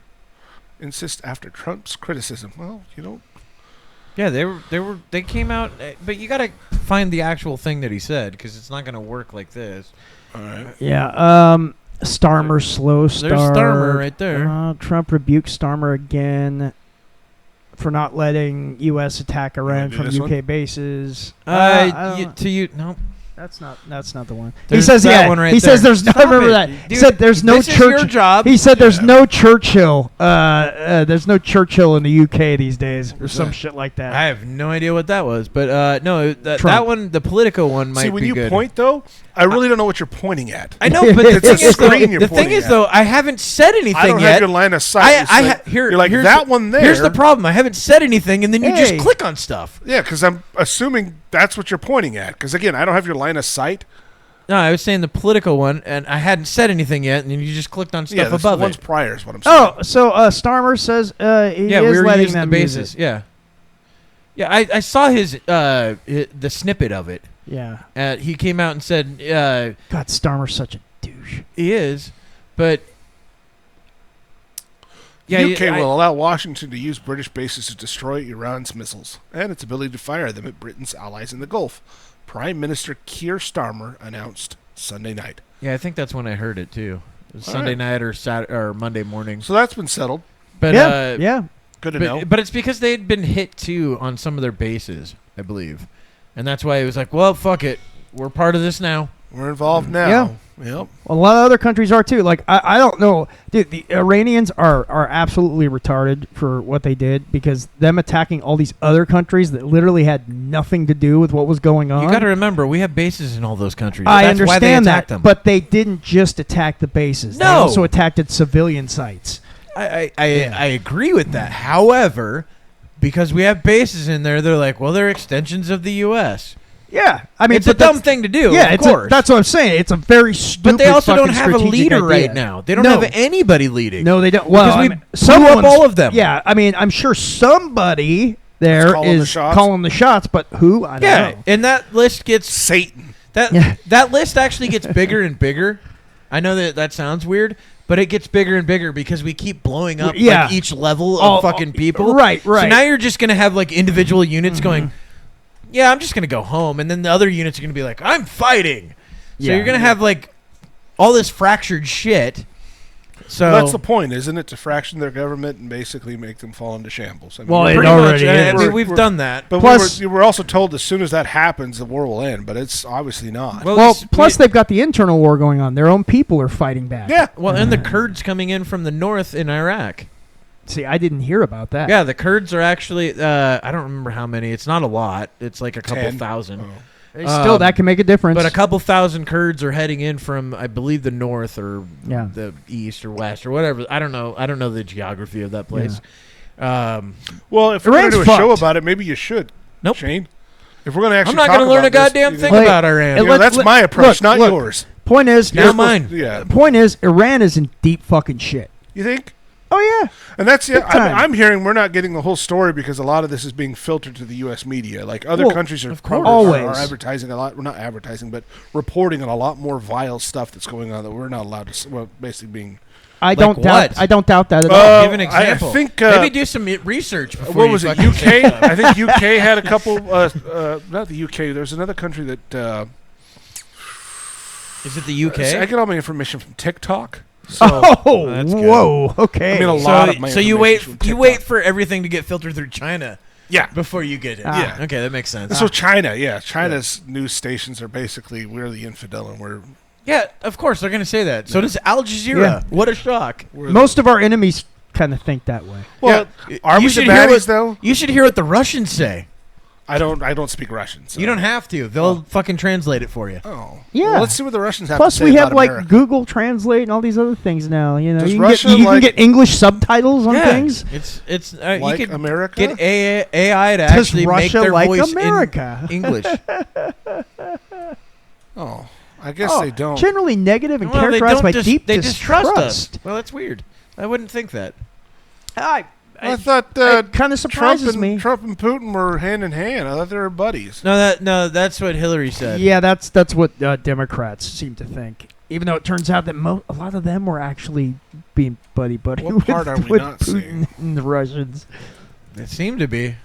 insists after Trump's criticism. Well, Yeah, they came out, but you got to find the actual thing that he said because it's not going to work like this. all right. Yeah. Starmer slow start. There's Starmer right there. Trump rebukes Starmer again for not letting U.S. attack Iran do from this UK one? bases. I don't- No. That's not the one. There's he says that one right he says there. there's no. Stop Remember it. that. He Dude, said there's no this is your church. job. He said there's no Churchill. There's no Churchill in the UK these days, or some shit like that. I have no idea what that was, but no, that Trump. one, the Politico one, might See, when be you good. point though, I really don't know what you're pointing at. I know, but the It's a thing is, though, screen you're the thing pointing is, at. though, I haven't said anything I don't yet. have your line of sight. You're like here's that one there. Here's the problem: I haven't said anything, and then you Hey. just click on stuff. Yeah, because I'm assuming that's what you're pointing at. Because again, I don't have your line of sight. No, I was saying the Politico one, and I hadn't said anything yet, and then you just clicked on stuff Yeah, the above ones it. prior is what I'm saying. Oh, so Starmer says he Yeah, is we were letting using the them use bases. it. Yeah, yeah. I saw the snippet of it. Yeah. He came out and said God, Starmer's such a douche. he is, but yeah, UK will allow Washington to use British bases to destroy Iran's missiles and its ability to fire them at Britain's allies in the Gulf. Prime Minister Keir Starmer announced Sunday night. Yeah, I think that's when I heard it too. It was All Sunday right. night or Saturday or Monday morning. So that's been settled. But Yeah. Good to know. but it's because they had been hit too on some of their bases, I believe, and that's why it was like, well, fuck it, we're part of this now. We're involved now. Yeah. Yep. A lot of other countries are too. Like I don't know, dude. The Iranians are absolutely retarded for what they did because them attacking all these other countries that literally had nothing to do with what was going on. You got to remember, we have bases in all those countries. I That's why they understand attacked that, them. but they didn't just attack the bases. They No. also attacked at civilian sites. I agree with that. However, because we have bases in there, they're like, well, they're extensions of the U.S. Yeah, I mean, It's a but that's- dumb thing to do. Yeah, of course. that's what I'm saying. It's a very stupid. But they also don't fucking have a strategic leader idea. right now. They don't No. have anybody leading. No, they don't. Well, Because we I mean, blew up someone's- all of them. Yeah, I mean, I'm sure somebody there calling the is shots. calling the shots, but who? I don't Yeah, know. and that list gets Satan. that list actually gets bigger and bigger. I know that sounds weird, but it gets bigger and bigger because we keep blowing up Yeah. like each level of fucking people. right. So now you're just gonna have like individual units going, yeah, I'm just gonna go home, and then the other units are gonna be like, I'm fighting. So Yeah. you're gonna have like all this fractured shit. So Well, that's the point, isn't it? To fraction their government and basically make them fall into shambles. I mean, Well, it pretty already much, is. I mean, we've done that. But Plus- we were also told as soon as that happens, the war will end. But it's obviously not. Well, plus they've got the internal war going on. Their own people are fighting back. yeah. well, and the Kurds coming in from the north in Iraq. See, I didn't hear about that. Yeah, the Kurds are actually. I don't remember how many. It's not a lot. It's like a couple 10. thousand. Still, that can make a difference. But a couple thousand Kurds are heading in from, I believe, the north or Yeah. the east or west or whatever. I don't know. I don't know the geography of that place. Well, if we're going to do a Iran's show fucked. about it, maybe you should. Nope. Shane. If we're going to actually I'm not going to learn a this, goddamn you thing know, Wait, about Iran. it you know, that's my approach, not look. yours. Point is, Now mine. Yeah. point is, Iran is in deep fucking shit. You think? Oh yeah. And that's Big time. I'm hearing we're not getting the whole story because a lot of this is being filtered to the U.S. media. Like other Well, countries are of course. probably are Always. advertising a lot. Well, not advertising, but reporting on a lot more vile stuff that's going on that we're not allowed to. Well, basically being. I Like don't doubt. what? I don't doubt that at all. Give an example. I think maybe do some research. Before what you was it? fucking say UK. stuff. I think UK had a couple. Not the UK. There's another country that. Is it the UK? I get all my information from TikTok. So, Oh, that's good. whoa. Okay. I mean, a lot of my so you information wait. from You TikTok. wait for everything to get filtered through China Yeah. before you get it. Yeah. Okay, that makes sense. So China, China's news stations are basically we're the infidel and we're Yeah, of course they're gonna say that. So does Al Jazeera. Yeah. What a shock. Most of our enemies kind of think that way. well. Are you we the should hear baddies what- though? You should hear what the Russians say. I don't speak Russian. So. You don't have to. They'll fucking translate it for you. Oh, Yeah. Well, let's see what the Russians have Plus, to say we have about like America. Google Translate and all these other things now. You know, Does you can, Russia get, you can like- get English subtitles on Yeah, things. it's Like you could America? get AI to Does actually Russia make their like voice America? in English. Oh, I guess Oh, they don't. Generally negative and Well, they characterized don't by deep they distrust us. distrust. Well, that's weird. I wouldn't think that. I thought it kind of Trump surprises and me. Trump and Putin were hand in hand. I thought they were buddies. No, that's what Hillary said. Yeah, that's what Democrats seem to think. Even though it turns out that a lot of them were actually being buddy What with, part are we with not Putin seeing? and the Russians. It seemed to be.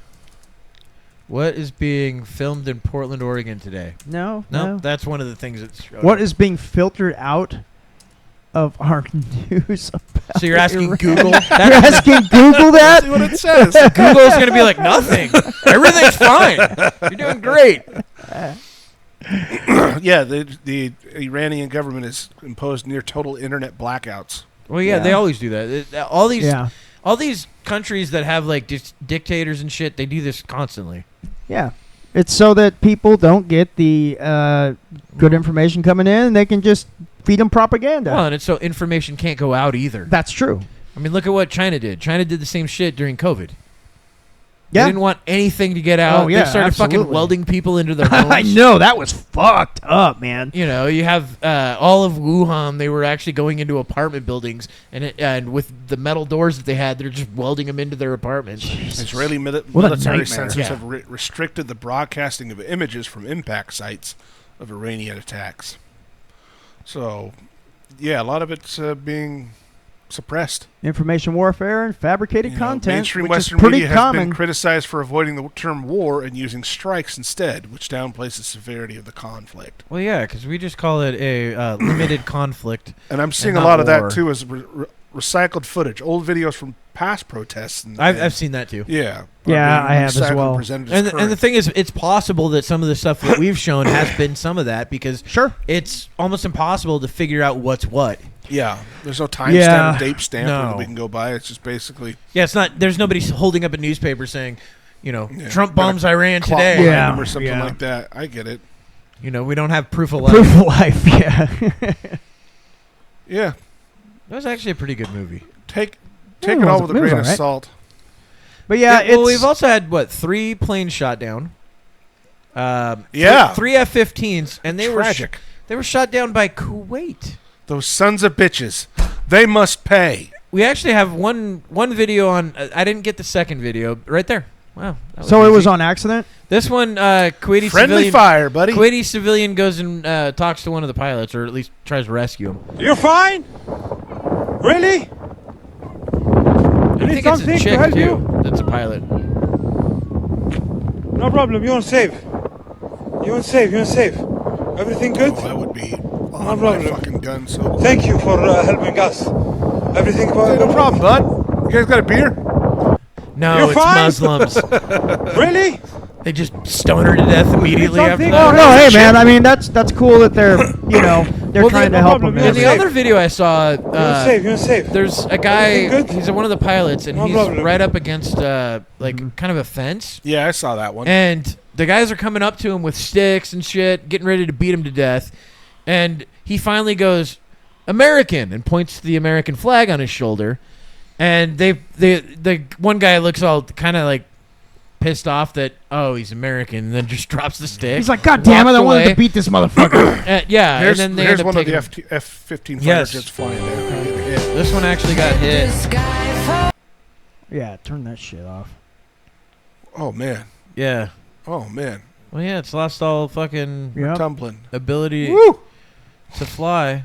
What is being filmed in Portland, Oregon today? No, No, that's one of the things that's. What is being filtered out of our news? About So you're asking Iran? Google? You're asking Google that? See what it says. Google's going to be like, nothing. Everything's fine. You're doing great. Yeah, the Iranian government has imposed near total internet blackouts. Well, yeah, they always do that. All these countries that have like dictators and shit, they do this constantly. Yeah. It's so that people don't get the good information coming in, and they can just feed them propaganda. Well, and it's so information can't go out either. That's true. I mean, look at what China did. China did the same shit during COVID. Yeah. They didn't want anything to get out. Oh, yeah, They started fucking absolutely. welding people into their homes. I know. That was fucked up, man. You know, you have all of Wuhan. They were actually going into apartment buildings, and with the metal doors that they had, they're just welding them into their apartments. Israeli What a military nightmare. censors Yeah. have restricted the broadcasting of images from impact sites of Iranian attacks. So, yeah, a lot of it's being suppressed. Information warfare and fabricated You know, content, mainstream which Western is pretty media has common. been criticized for avoiding the term war and using strikes instead, which downplays the severity of the conflict. Well, yeah, because we just call it a limited conflict. And I'm seeing And a lot not of that war. too as recycled footage, old videos from past protests. And, I've seen that too. yeah, Yeah, are being I have as recycled and well. presented as And the current. thing is, it's possible that some of the stuff that we've shown has been some of that because Sure. it's almost impossible to figure out what's what. Yeah, there's no timestamp, Yeah. date stamp No. that we can go by. It's just basically Yeah, it's not. There's nobody holding up a newspaper saying, you know, Yeah. Trump Got a bombs Iran clock today. behind Yeah. them or something Yeah. like that. I get it. You know, we don't have proof of life. Proof of life, yeah. Yeah, That was actually a pretty good movie. take Yeah, it it all was- with a it was grain of alright. salt. But yeah, well, it's we've also had 3 planes shot down. Yeah. 3 F-15s, and they Tragic. were shot down by Kuwait. Those sons of bitches, they must pay. We actually have one video on. I didn't get the second video right there. Wow. that so it was easy. on accident. This one. Kuwaiti Friendly civilian. fire, buddy. Kuwaiti civilian goes and talks to one of the pilots, or at least tries to rescue him. You're fine? Really? I think it's a something to chick help too. you? That's a pilot. No problem, you're safe. You're safe, you're safe. Everything good? Oh, that would be No on my problem. fucking gun. So Thank you for helping us. Everything Hey, no problem, bud. You guys got a beer? No, You're it's fine? Muslims. Really? They just stone her to death immediately after something? that. Oh no, hey man! I mean, that's cool that they're they're Well, trying the- to help problem them. is- In the Safe. other video I saw, You're safe, you're safe. there's a guy. Everything good? He's one of the pilots, and No he's problem. right up against kind of a fence. Yeah, I saw that one. And the guys are coming up to him with sticks and shit, getting ready to beat him to death. And he finally goes, "American," and points to the American flag on his shoulder. And the one guy looks all kind of like pissed off that, oh, he's American, and then just drops the stick. He's like, God damn it! walks I wanted away. to beat this motherfucker. Yeah, here's and then they here's end up one of the taking him. F-15 fighter Yes. jets flying down. This one actually got hit. Yeah, turn that shit off. Oh man. Yeah. Oh man. Well, yeah, it's lost all fucking Yep. Tumbling. ability Woo! to fly.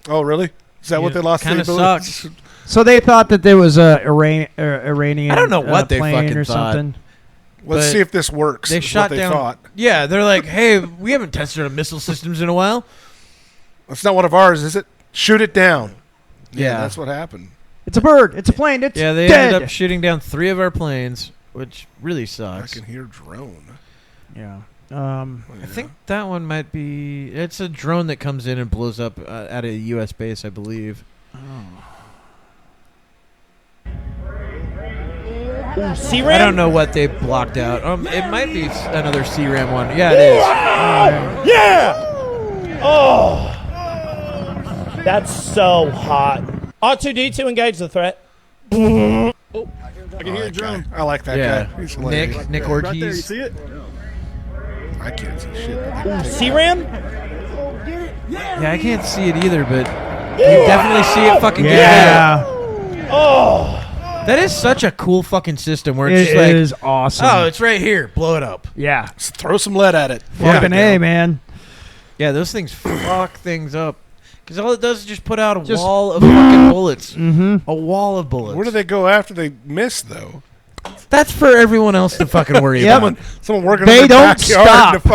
Oh really? Is that what they lost? Kind the of ability? sucks. So they thought that there was a Iranian. I don't know what they plane fucking or thought. something. Let's But see if this works. They is shot what they down. thought. Yeah, they're like, hey, we haven't tested our missile systems in a while. That's not one of ours, is it? Shoot it down. Yeah. That's what happened. It's a bird. It's a plane. It's Yeah, they dead. ended up shooting down 3 of our planes, which really I sucks. can hear drone. Yeah. I think that one might be. It's a drone that comes in and blows up at a U.S. base, I believe. I don't know what they blocked out. It might be another CRAM one. Yeah, it is. Yeah! Oh! That's so hot. R2-D2 engage the threat. Oh, I can hear a drone. I like that Yeah, guy. He's hilarious. Nick Right there, you Ortiz. see it? I can't see shit. CRAM? Yeah, I can't see it either, but you definitely see it fucking get Yeah. Oh! hit. That is such a cool fucking system where it's It just like, is awesome. oh, it's right here. Blow it up. Yeah. Just throw some lead at it. Fucking A, man. Yeah, those things fuck things up. Because all it does is just put out a Just- wall of fucking bullets. Mm-hmm. A wall of bullets. Where do they go after they miss, though? That's for everyone else to fucking worry Yep. about. Someone working They in their don't backyard stop. and a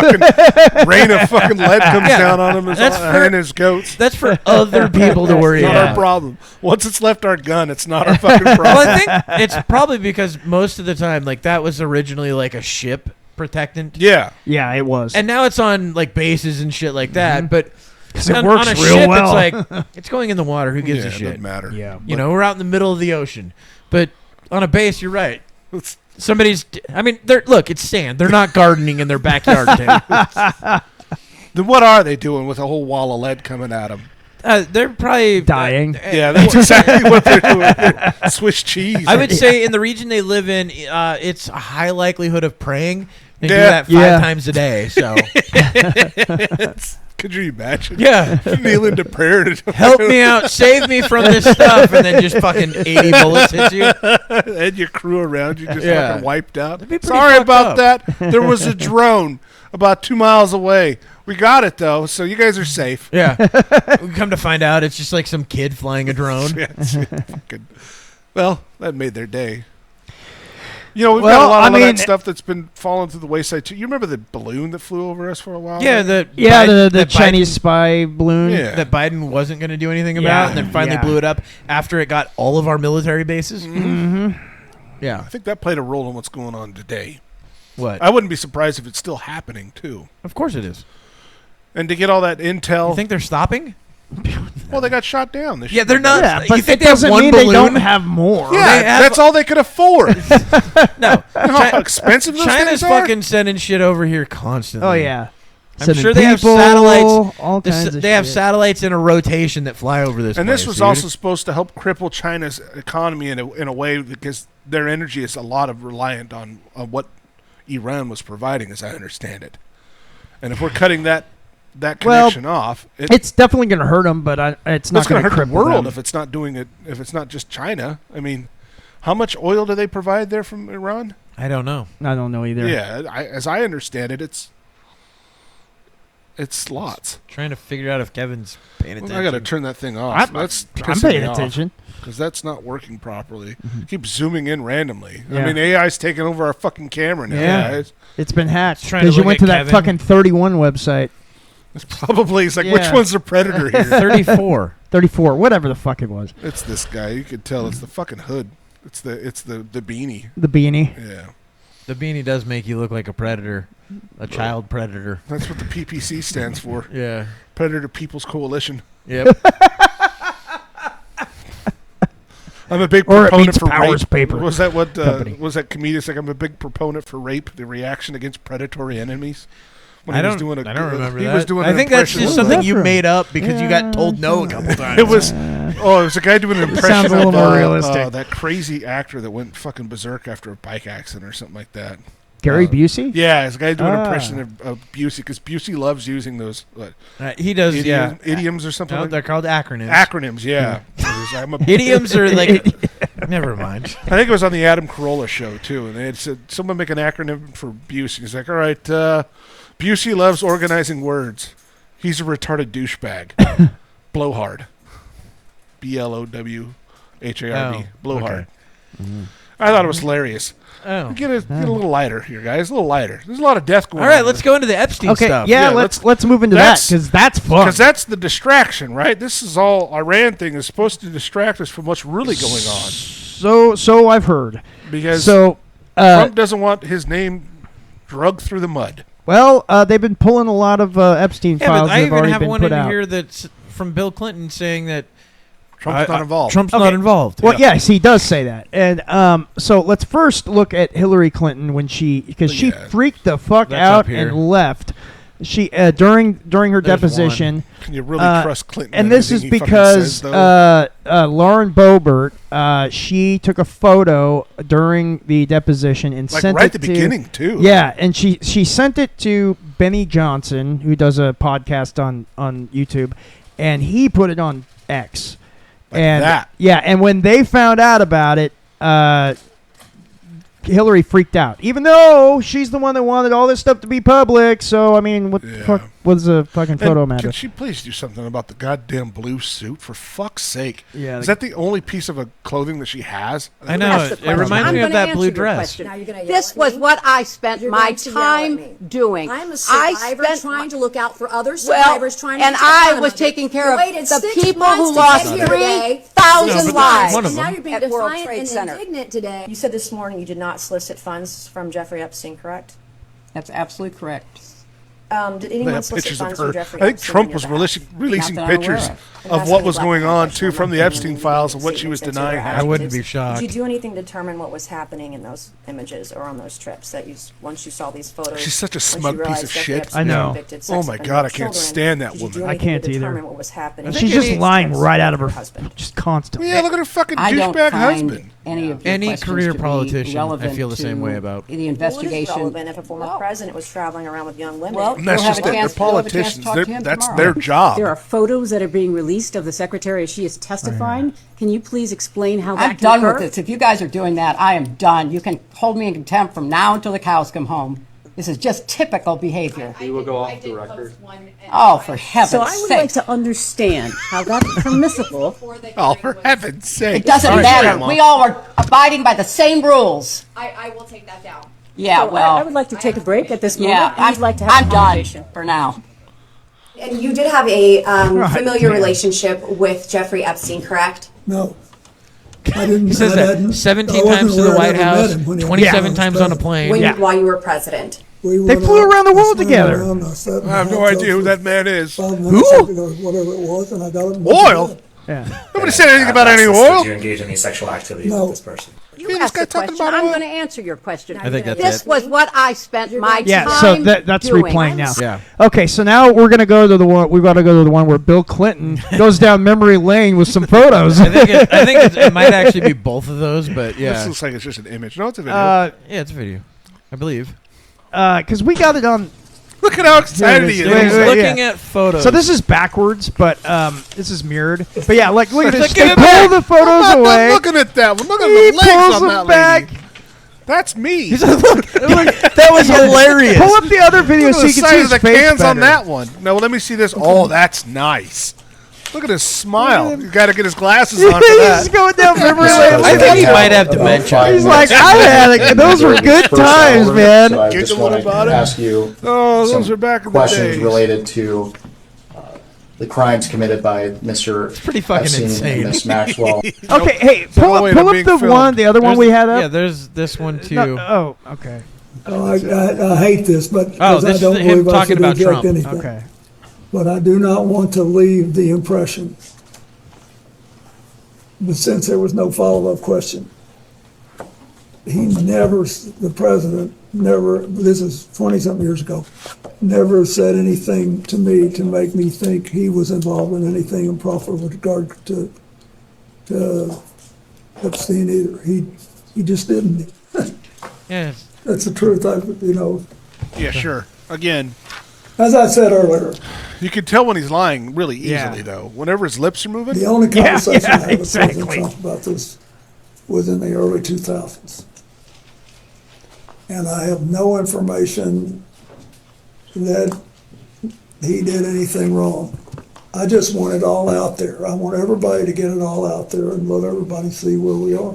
fucking rain of fucking lead comes Yeah. down on him That's for- and his goats. That's for other people to worry It's not about. our problem. Once it's left our gun, it's not our fucking problem. Well, I think it's probably because most of the time, like, that was originally like a ship protectant. Yeah. Yeah, it was. And now it's on like bases and shit like that. But 'Cause it on, works on a real ship, well. it's like it's going in the water. Who gives Yeah, a it shit? doesn't matter. Yeah. You know, we're out in the middle of the ocean. But on a base, you're right. It's- Somebody's. I mean, look, it's sand. They're not gardening in their backyard. Tim. Then what are they doing with a whole wall of lead coming at them? They're probably Dying. Yeah, that's exactly what they're doing. Swiss cheese. I would say in the region they live in, it's a high likelihood of praying. They do Yeah. that 5 Yeah. times a day. So Could you imagine? yeah, Kneeling to prayer to help me out, save me from this stuff, and then just fucking 80 bullets hit you. and your crew around you just Yeah. fucking wiped out. That'd be pretty Sorry fucked about up. that. There was a drone about 2 miles away. We got it though, so you guys are safe. Yeah, we come to find out it's just like some kid flying a drone. Fucking- well, that made their day. You know, we've got Well, a lot I of mean- that stuff that's been falling through the wayside too. You remember the balloon that flew over us for a while? Yeah, there? the the that Chinese Biden, spy balloon. Yeah. that Biden wasn't going to do anything about, Yeah, and then finally yeah. blew it up after it got all of our military bases. Mm-hmm. Yeah, I think that played a role in what's going on today. what? I wouldn't be surprised if it's still happening too. Of course it is. And to get all that intel, You think they're stopping? well, they got shot down. They Yeah, shot they're down. not. Yeah, You but think it they have doesn't one mean they balloon? don't have more. Yeah, They have- that's all they could afford. No, You know how expensive those China's things are? fucking sending shit over here constantly. Oh yeah. I'm Sending sure they have people, satellites. All kinds of They have shit. satellites in a rotation that fly over this. And place, this was dude. also supposed to help cripple China's economy in a way because their energy is a lot of reliant on what Iran was providing, as I understand it. And if we're cutting that Well, connection off, It's definitely going to hurt them, but it's not it's going going to to hurt the cripple world them. if it's not doing it. If it's not just China. I mean, how much oil do they provide there from Iran? I don't know. I don't know either. Yeah, as I understand it, it's lots. Trying to figure out if Kevin's paying attention. I got to turn that thing off. I'm pissing paying me off. attention. Because that's not working properly. Keep zooming in randomly. Yeah. I mean, AI's taking over our fucking camera now, Yeah. guys. It's been hacked Trying to because you look went at to that Kevin. fucking 31 website. It's like, which Yeah. one's the predator here? 34. 34, whatever the fuck it was. It's this guy. You could tell it's the fucking hood. It's the beanie. The beanie. Yeah. The beanie does make you look like a predator, a child predator. That's what the PPC stands for. Yeah. Predator People's Coalition. Yep. I'm a big Or it proponent means for Powers rape. Paper Was that what Company. was that comedian? Like, I'm a big proponent for rape. The reaction against predatory enemies. When I he was don't. doing a, I don't remember he that. was doing I an think that's impression just of- something that you from? made up because you got told no a couple times. It was. It was a guy doing an impression sounds a little of more realistic. that crazy actor that went fucking berserk after a bike accident or something like that. Gary Busey? Yeah, it's a guy doing an impression of Busey because Busey loves using those he does, idioms or something. No, they're called acronyms. Acronyms, yeah. Idioms are like. Never mind. I think it was on the Adam Carolla show too, and they had said someone make an acronym for Busey. He's like, all right, Busey loves organizing words. He's a retarded douchebag. Blowhard. BLOWHARD. Blowhard. Okay. Mm-hmm. I thought it was hilarious. Oh. Get a little lighter here, guys. A little lighter. There's a lot of death going on. All right, let's go into the Epstein stuff. Yeah, let's move into that because that's fun. Because that's the distraction, right? This is all Iran thing is supposed to distract us from what's really going on. So I've heard. Because Trump doesn't want his name drugged through the mud. Well, they've been pulling a lot of Epstein files but that I have even already have been one put in out. here that's from Bill Clinton saying that Trump's not involved. Trump's not involved. Well, yes, he does say that. And so let's first look at Hillary Clinton when she freaked the fuck out and left. She during her deposition. Can you really trust Clinton? And this is because Lauren Boebert, she took a photo during the deposition and sent right it at the to, beginning too. Yeah, and she sent it to Benny Johnson, who does a podcast on YouTube, and he put it on X. And when they found out about it, Hillary freaked out, even though she's the one that wanted all this stuff to be public. So I mean, what the fuck was the fucking photo matter? Can she please do something about the goddamn blue suit, for fuck's sake? Yeah, is that the only piece of clothing that she has? I know. It reminds me of that blue dress. This was what I spent my time doing. I'm a survivor trying to look out for other survivors trying to and I was taking care of the people who lost 3,000 lives. And now you're being at World defiant Trade and Center. indignant today. You said this morning you did not solicit funds from Jeffrey Epstein, correct? That's absolutely correct. Did anyone solicit funds from Jeffrey I think Epstein? Trump was releasing pictures of what was going on too from the Epstein files and what she was denying. I wouldn't be shocked. Did you do anything to determine what was happening in those images or on those trips that once you saw these photos? She's such a smug piece of shit. I know. Oh my God, I can't stand that woman. I can't either. What was happening? She's just lying right out of her husband, just constantly. Yeah, look at her fucking douchebag husband. Any career politician, I feel the same way about. The investigation. Well, it is relevant if a former president was traveling around with young women. Well, and that's just it. They're politicians. That's their job. There are photos that are being released of the secretary as she is testifying. Can you please explain how that I'm done with this. If you guys are doing that, I am done. You can hold me in contempt from now until the cows come home. This is just typical behavior. We will go off the record. Oh, for heaven's sake. So I would like to understand how that's permissible. Oh, for heaven's sake. It doesn't matter. We all are abiding by the same rules. I will take that down. Yeah, So well. I would like to take a break at this moment. Yeah, I'd like to have I'm a done conversation. for now. And you did have a familiar damn. relationship with Jeffrey Epstein, correct? No. I didn't. He says I that hadn't- 17 I wasn't times to the aware White I'd ever House, met him when he 27 was times on a plane. While you were president. We They went flew out, around the world I sat together. around, I sat in I have the no hot idea tub who for that man is. 5 minutes, or whatever it was, and I got it. Oil? Yeah. Nobody said anything about any oil. Did you engage in any sexual activity No. with this person? You asked the question. I'm going to answer your question. I think that's This it. was what I spent my Yeah, time so that's doing. replaying now. Yeah. Okay, so now we're gonna go to the one. We've got to go to the one where Bill Clinton goes down memory lane with some photos. I think it might actually be both of those, but yeah. This looks like it's just an image. No, it's a video. Yeah, it's a video. I believe. Because we got it on. Look at how excited he is. He's looking at photos. So this is backwards, but this is mirrored. But yeah, like look at this. Look They at pull it. the photos I'm not away. looking at that one. Look at He the legs pulls on them that back. lady. That's me. He's like, look, that was hilarious. Pull up the other video Look so at you the can see size his of the face cans on better. that one. Now let me see this. Oh, that's nice. Look at his smile. You got to get his glasses on for He's that. going down memory lane. I think he might have dementia. He's like, I had it. Those were good times, man. So I Get just the one want to about it. ask you Oh, those some are back in the questions days. related to the crimes committed by Mr. It's pretty fucking Epstein insane. and Miss Maxwell. Okay, hey, no pull way up to being the filmed. one, the other one we had up. Yeah, there's this one too. No, oh, okay. Oh, I hate this, but Oh, because this I don't is him believe I talking should about reject Trump. anything. Okay. But I do not want to leave the impression, but since there was no follow-up question, the president never, this is 20-something years ago, never said anything to me to make me think he was involved in anything improper with regard to Epstein either. He just didn't. Yeah. That's the truth. Yeah, sure. Again, As I said earlier, you can tell when he's lying really easily, though. Whenever his lips are moving. the only conversation I had with exactly. President Trump about this was in the early 2000s. And I have no information that he did anything wrong. I just want it all out there. I want everybody to get it all out there and let everybody see where we are.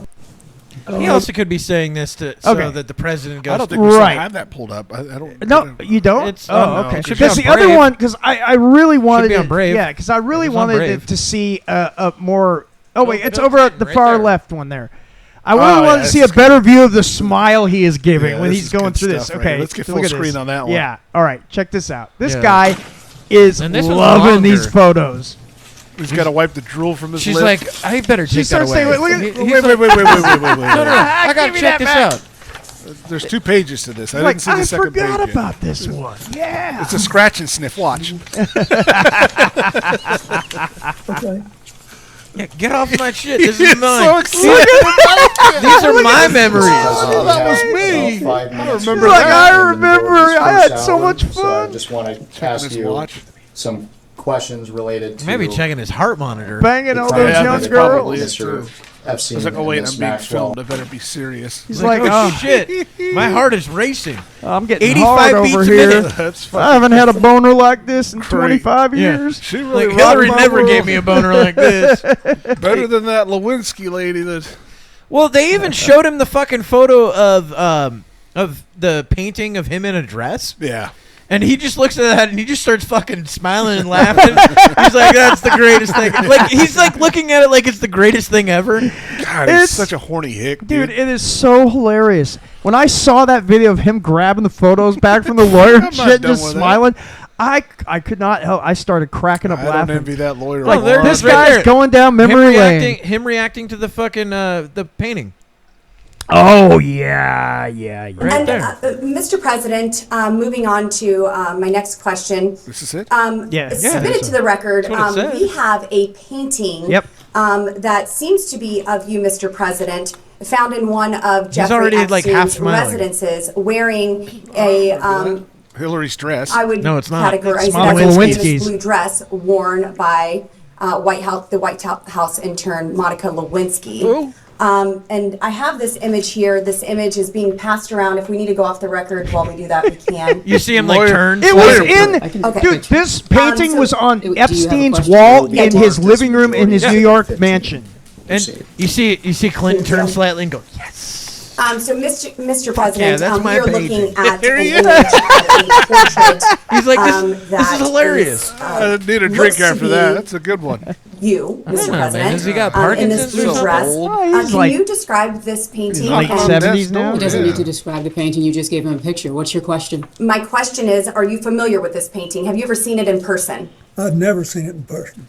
He also could be saying this so that the president goes. I don't think we still have that pulled up. I don't. No, you don't. It's, okay. it should be Because on the other Brave. one, because I really wanted be on Brave. Yeah, because I really It was on wanted Brave. to see a more. Oh wait, it's over at the right far there. left one there. I really wanted to see a better view of the smile he is giving when this he's is going good through this. stuff right Okay, here. Let's get so full look at screen this. on that one. Yeah. All right, check this out. This Yeah. guy is And this was loving these longer. photos. He's got to wipe the drool from his She's lips. like, I better She take that starts away. saying, "Look at- He's wait, like, wait. No, I gotta Give me check that this back. out. There's 2 pages to this. I Like, didn't see the second page. forgot yet. about this one. Yeah. It's a scratch and sniff. Watch. Okay. Yeah, get off my shit. This is mine. so excited. These are my memories. Oh, that was me. I remember Like, that. I remember. I had so much fun. I just want to ask his you watch. some questions related to Maybe checking his heart monitor. Banging all the those crime young that girls. Mr. Epstein I was like, oh wait, and I'm Ms. being Maxwell. filmed. I better be serious. He's Like, like, oh, oh, shit. My heart is racing. I'm getting 85 hard beats over a here. minute. That's I haven't had a boner like this in Great. 25 Yeah. years. She really Like, rocked Hillary my never world. gave me a boner like this. Better than that Lewinsky lady. That Well, they even showed him the fucking photo of the painting of him in a dress. yeah. And he just looks at that and he just starts fucking smiling and laughing. He's like, that's the greatest thing. Like, he's like looking at it like it's the greatest thing ever. God, he's such a horny hick, Dude, it is so hilarious. When I saw that video of him grabbing the photos back from the lawyer I'm and not shit, done just with smiling, I could not help. I started cracking up I don't laughing. envy that lawyer. Like, a there lot. it is This right guy's there. going down memory lane. Him reacting to the fucking the painting. Oh, yeah. Right And there. Mr. President, moving on to my next question. This is it. Submitted to the record. That's what it says. We have a painting Yep. that seems to be of you, Mr. President, found in one of Jeffrey already, like, half Epstein's smiling. residences, wearing a Hillary's dress. I would No, it's not. categorize It's it Monica as a Lewinsky's. famous blue dress worn by the White House intern Monica Lewinsky. Ooh. And I have this image here. This image is being passed around. If we need to go off the record while we do that, we can. You see him like turn. It was slightly. in, dude, this painting so- was on Do you have a Epstein's question? wall Yeah, in do. his living room in his New York mansion. And you see Clinton turn slightly and go, yes. So, Mr. President, that's we my are looking painting. at Here an he image of a portrait. He's like, this that is hilarious. I need a drink looks to after be that. That's a good one. You, Mr. know, man. President, Has he got in this Parkinson's or blue something? dress. Old. Oh, he's Can like- you describe this painting? Like And 70s now? He doesn't Yeah. need to describe the painting. You just gave him a picture. What's your question? my question is, are you familiar with this painting? Have you ever seen it in person? I've never seen it in person.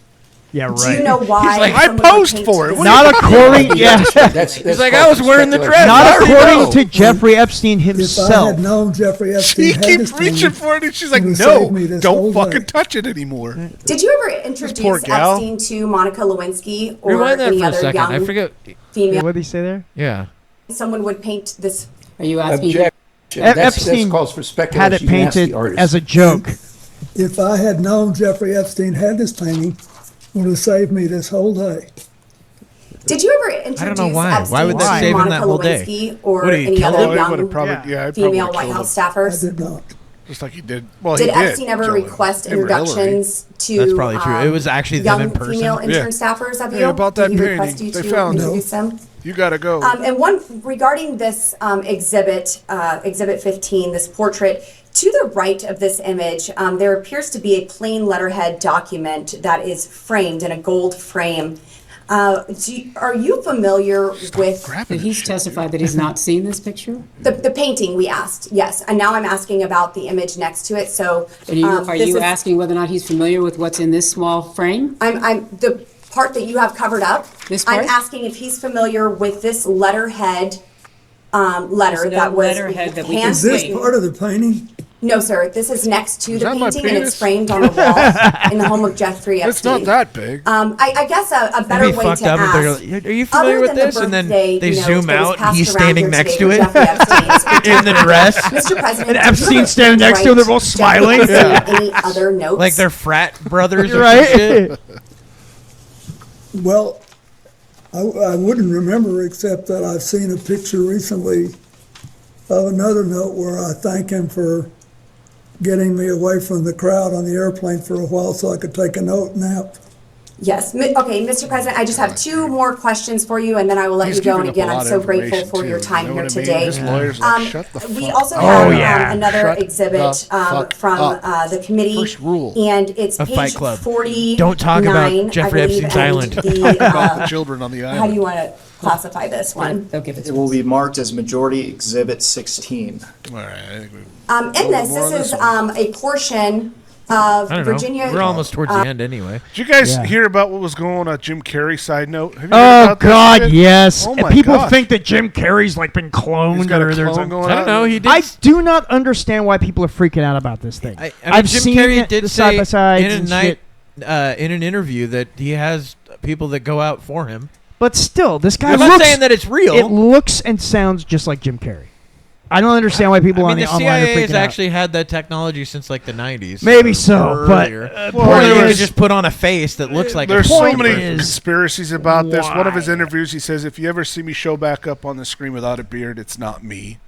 Yeah, Do right. you know why? He's like, I someone would posed paint for it. this- What Not according, yeah, He's like, I was wearing the dress. not I already according know. to Jeffrey Epstein If I himself. had known Jeffrey Epstein She had keeps this reaching painting, for it, and she's like, it would no, save me this don't whole fucking day. touch it anymore. Did you ever poor introduce gal. Epstein to Monica Lewinsky or Rewind that any for a other second. I young forget. female? What did he say there? Yeah. Someone would paint this. Are you asking? Epstein had it painted as a joke. If I had known Jeffrey Epstein had this painting, it would have saved me this whole day. Did you ever introduce I don't know why. Epstein Why would that to save him Monica that whole day? Lewinsky or What did he any kill other him? He would have young probably, Yeah. he probably female killed White him. House I staffers? did not. Just like he did. Well, Did he did. Epstein ever kill him. request Him or Hillary. introductions to That's probably true. It was actually them young in person. female intern Yeah. staffers of you? Yeah, about that Did he request painting. you They to found it. introduce them? You gotta go. And one regarding this exhibit, Exhibit 15, this portrait. To the right of this image, there appears to be a plain letterhead document that is framed in a gold frame. Are you familiar with Did he testify that he's not seen this picture? the painting? We asked, yes, and now I'm asking about the image next to it. So, Are this you is- asking whether or not he's familiar with what's in this small frame? I'm the part that you have covered up. This I'm part? asking if he's familiar with this letterhead letter There's no that was letterhead that we can Is this see. handwritten. part of the painting? No, sir. This is next to the that my painting, and penis? it's framed on the wall in the home of Jeffrey Epstein. It's not that big. I guess a That'd better be way fucked to up if they're ask. like, are you familiar with this? And then they zoom out, and he's passed around standing here next today to for it Jeffrey Epstein in the dress. Mr. President, And do you Epstein have standing next to him, they're both smiling. Jeffrey Epstein any other notes? Like they're frat brothers or Right? some shit. Well, I wouldn't remember except that I've seen a picture recently of another note where I thank him for getting me away from the crowd on the airplane for a while so I could take a nap. Yes. Okay, Mr. President, I just have two more questions for you, and then I will let He's you go. And giving again, up a I'm lot so of grateful information, for your too. time You know here what I mean? today. This lawyer's like, shut the We fuck also up. have another Shut exhibit the from fuck the committee, First rule and it's of Fight page Club. 49. Don't talk about Jeffrey I believe, Epstein's and Island. about the The, children on the how do island. you want to classify this one? They'll give it It to will us. be marked as Majority Exhibit 16. All right, I think we. In this, more of this is this one. a portion of I don't Virginia. know. We're almost towards the end anyway. Did you guys Yeah. hear about what was going on at Jim Carrey? Side note. Have you heard Oh about that God, shit? yes. Oh And my people gosh. think that Jim Carrey's like been cloned He's got a or there's clone going I don't on. know. He did. I do not understand why people are freaking out about this thing. I mean, I've Jim seen Carrey it, did the say side by sides in a and night, shit. in an interview that he has people that go out for him. But still, this guy I'm looks. not saying that it's real. It looks and sounds just like Jim Carrey. I don't understand why people I on mean, the the online are CIA has freaking out. actually had that technology since like the 90s. Maybe or so, but earlier. point Or you could is- just put on a face that looks like There's a so point many is, conspiracies about this. One of his why? interviews, he says, "If you ever see me show back up on the screen without a beard, it's not me."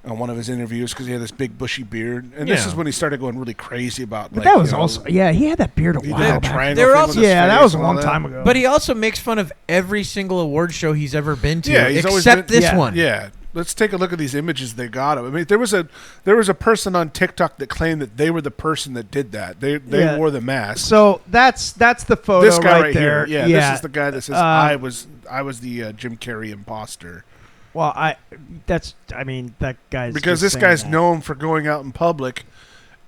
On one of his interviews, because he had this big bushy beard, and this Yeah. is when he started going really crazy about. But like, that was you know, also he had that beard a he while did a back. triangle They were thing also- with his Yeah, that face was a and all long that. time ago. But he also makes fun of every single award show he's ever been to, Yeah, he's always except been- this one. Yeah, let's take a look at these images they got of him. I mean, there was a person on TikTok that claimed that they were the person that did that. They Yeah. wore the mask. So that's the photo This guy right there. here, yeah, this is the guy that says I was the Jim Carrey imposter. Well, that guy's Because just this guy's saying that. known for going out in public